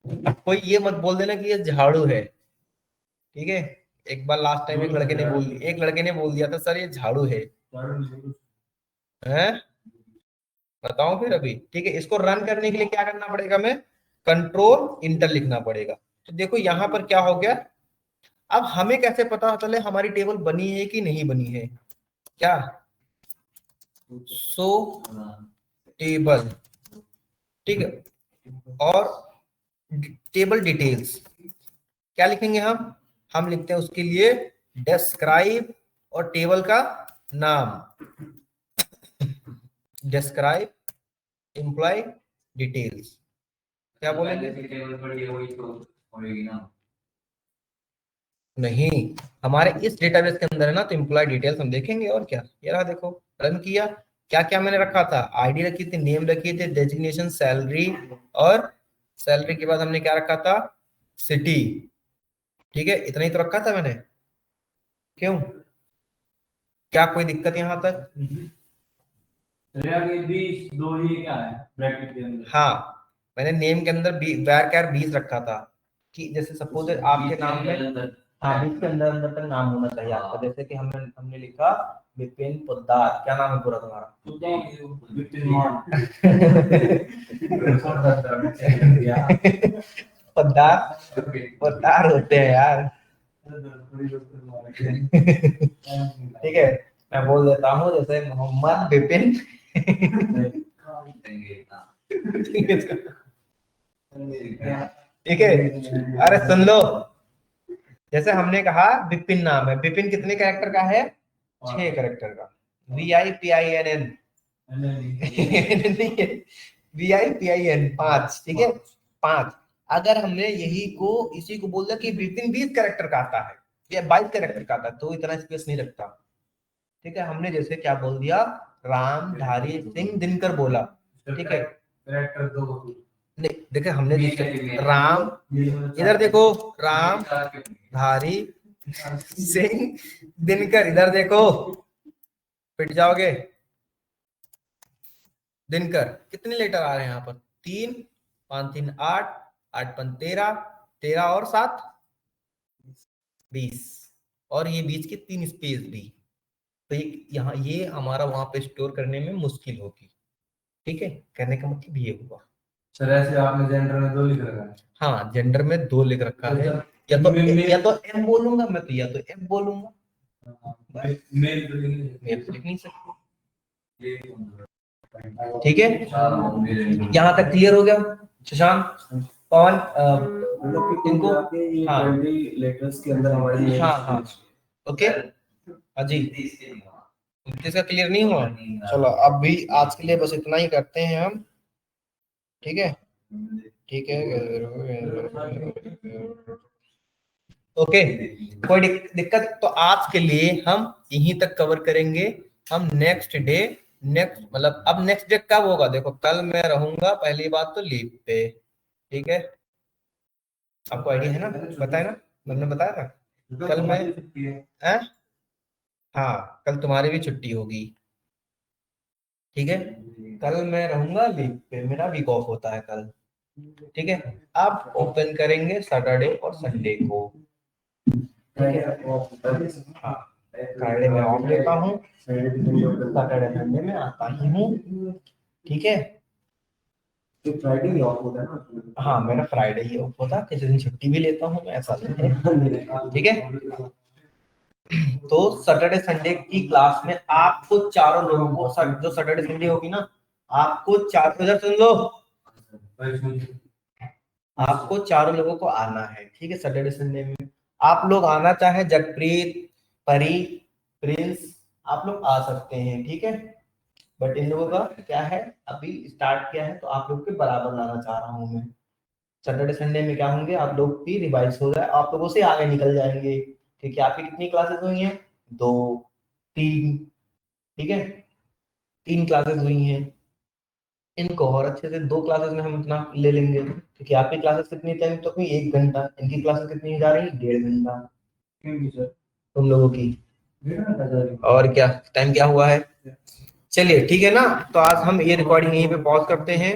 Speaker 7: अब कोई ये मत बोल देना कि ये झाड़ू है, ठीक है, एक बार लास्ट टाइम एक लड़के ने बोल दिया था सर ये झाड़ू है, हैं, बताओ फिर अभी, ठीक है, इसको रन करने के लिए क्या करना पड़ेगा, हमें कंट्रोल इंटर लिखना पड़ेगा। तो देखो यहाँ पर क्या हो गया, अब हमें कैसे पता चले हमारी टेबल बनी है कि नहीं बनी है, क्या, सो टेबल, ठीक है, और टेबल डिटेल्स क्या लिखेंगे हम लिखते हैं उसके लिए डिस्क्राइब और टेबल का नाम, डिस्क्राइब एम्प्लॉय डिटेल्स, क्या बोलेंगे, नहीं, हमारे इस डेटाबेस के अंदर है ना, तो एम्प्लॉय डिटेल्स हम देखेंगे, और क्या, ये रहा देखो, रन किया, क्या क्या मैंने रखा था, आईडी रखी थी, नेम रखी थी, डेजिग्नेशन, सैलरी, और सैलरी के बाद हमने क्या रखा था, सिटी, ठीक है, इतना ही तो रखा था मैंने, क्यों, क्या कोई दिक्कत यहाँ तक, हाँ, मैंने नेम के अंदर वैर कैर 20 रखा था, कि जैसे सपोज आपके नाम में हाँ बीच के अंदर अंदर तक नाम होना चाहिए आपका। जैसे कि हमने लिखा विपिन पोद्दार, क्या नाम है पूरा तुम्हारा? पोद्दार, पोद्दार होते हैं यार। ठीक है, मैं बोल देता हूँ जैसे मोहम्मद विपिन। ठीक है, अरे सुन लो, जैसे हमने कहा विपिन नाम है, विपिन कितने कैरेक्टर का है? 6 कैरेक्टर का। VIPINN VIPIN 5, ठीक है 5। अगर हमने यही को इसी को बोल दिया कि विपिन 20 कैरेक्टर का आता है या 22 कैरेक्टर का आता है तो इतना स्पेस नहीं रखता। ठीक है, हमने जैसे क्या बोल दिया, रामधारी सिंह दिनकर बोला, ठीक है।
Speaker 4: कैरेक्टर 2
Speaker 7: नहीं देखिए, हमने राम, इधर देखो रामधारी सिंह दिनकर, इधर देखो पिट जाओगे। दिनकर कितने लेटर आ रहे हैं यहाँ पर? 3, 5 3 8, 8 5 13, 13 और 7 20, और ये बीच के 3 स्पेस भी। तो यहाँ ये हमारा वहां पे स्टोर करने में मुश्किल होगी। ठीक है, कहने का मतलब ये हुआ।
Speaker 4: सर ऐसे आपने जेंडर में 2 लिख रखा है।
Speaker 7: हाँ, जेंडर में 2 लिख रखा है। या तो एम बोलूंगा मैं, तो या तो एम बोलूंगा,
Speaker 4: मेल
Speaker 7: तो लिख नहीं सकते। ठीक है, यहाँ तक क्लियर हो गया शशांक, पवन, इनको? हाँ
Speaker 8: लेटर्स के अंदर हमारी
Speaker 7: हाँ ओके अजी, इसका क्लियर नहीं हुआ? चलो अब भी आज के लिए बस इतना ही करते हैं हम। ठीक है, ठीक है, ओके, कोई दिक्कत? तो आज के लिए हम यहीं तक कवर करेंगे। हम नेक्स्ट डे, नेक्स्ट मतलब अब नेक्स्ट डे कब होगा? देखो कल मैं रहूंगा, पहली बात तो लीव पे। ठीक है, आपको आइडिया है ना, बताया ना, मैंने बताया था कल मैं है? हाँ, कल तुम्हारी भी छुट्टी होगी। ठीक है, कल मैं रहूंगा लीव पे, मेरा वीक ऑफ होता है कल। ठीक है, आप ओपन करेंगे सैटरडे और संडे को। हाँ, फ्राइडे में ऑफ लेता हूँ, सैटरडे संडे में आता ही हूँ। ठीक है,
Speaker 8: तो फ्राइडे ही ऑफ होता है ना?
Speaker 7: हाँ मेरा फ्राइडे ही ऑफ होता है, किसी दिन छुट्टी भी लेता हूँ मैं, ऐसा नहीं है। ठीक है, तो सैटरडे संडे की क्लास में आपको चारों लोगों को, जो सैटरडे संडे होगी ना, आपको इधर सुन लो, आपको चारों लोगों को आना है। ठीक है, सैटरडे संडे में आप लोग आना चाहे, जगप्रीत, परी, प्रिंस, आप लोग आ सकते हैं। ठीक है, बट इन लोगों का क्या है, अभी स्टार्ट किया है तो आप लोग के बराबर लाना चाह रहा हूँ मैं। सैटरडे संडे में क्या होंगे, आप लोग की रिवाइज हो जाए, आप लोगों से आगे निकल जाएंगे। ठीक है, आपकी कितनी क्लासेस हुई हैं? 2 3, ठीक है 3 क्लासेस हुई हैं। इनको और अच्छे से 2 क्लासेस में हम इतना ले लेंगे, क्योंकि आपकी क्लासेस कितनी टाइम तो कोई 1 घंटा, इनकी क्लासेस कितनी जा रही है? 1.5 घंटा तुम लोगों की। और क्या टाइम क्या हुआ है? चलिए ठीक है ना, तो आज हम ये रिकॉर्डिंग यहीं पे पॉज करते हैं।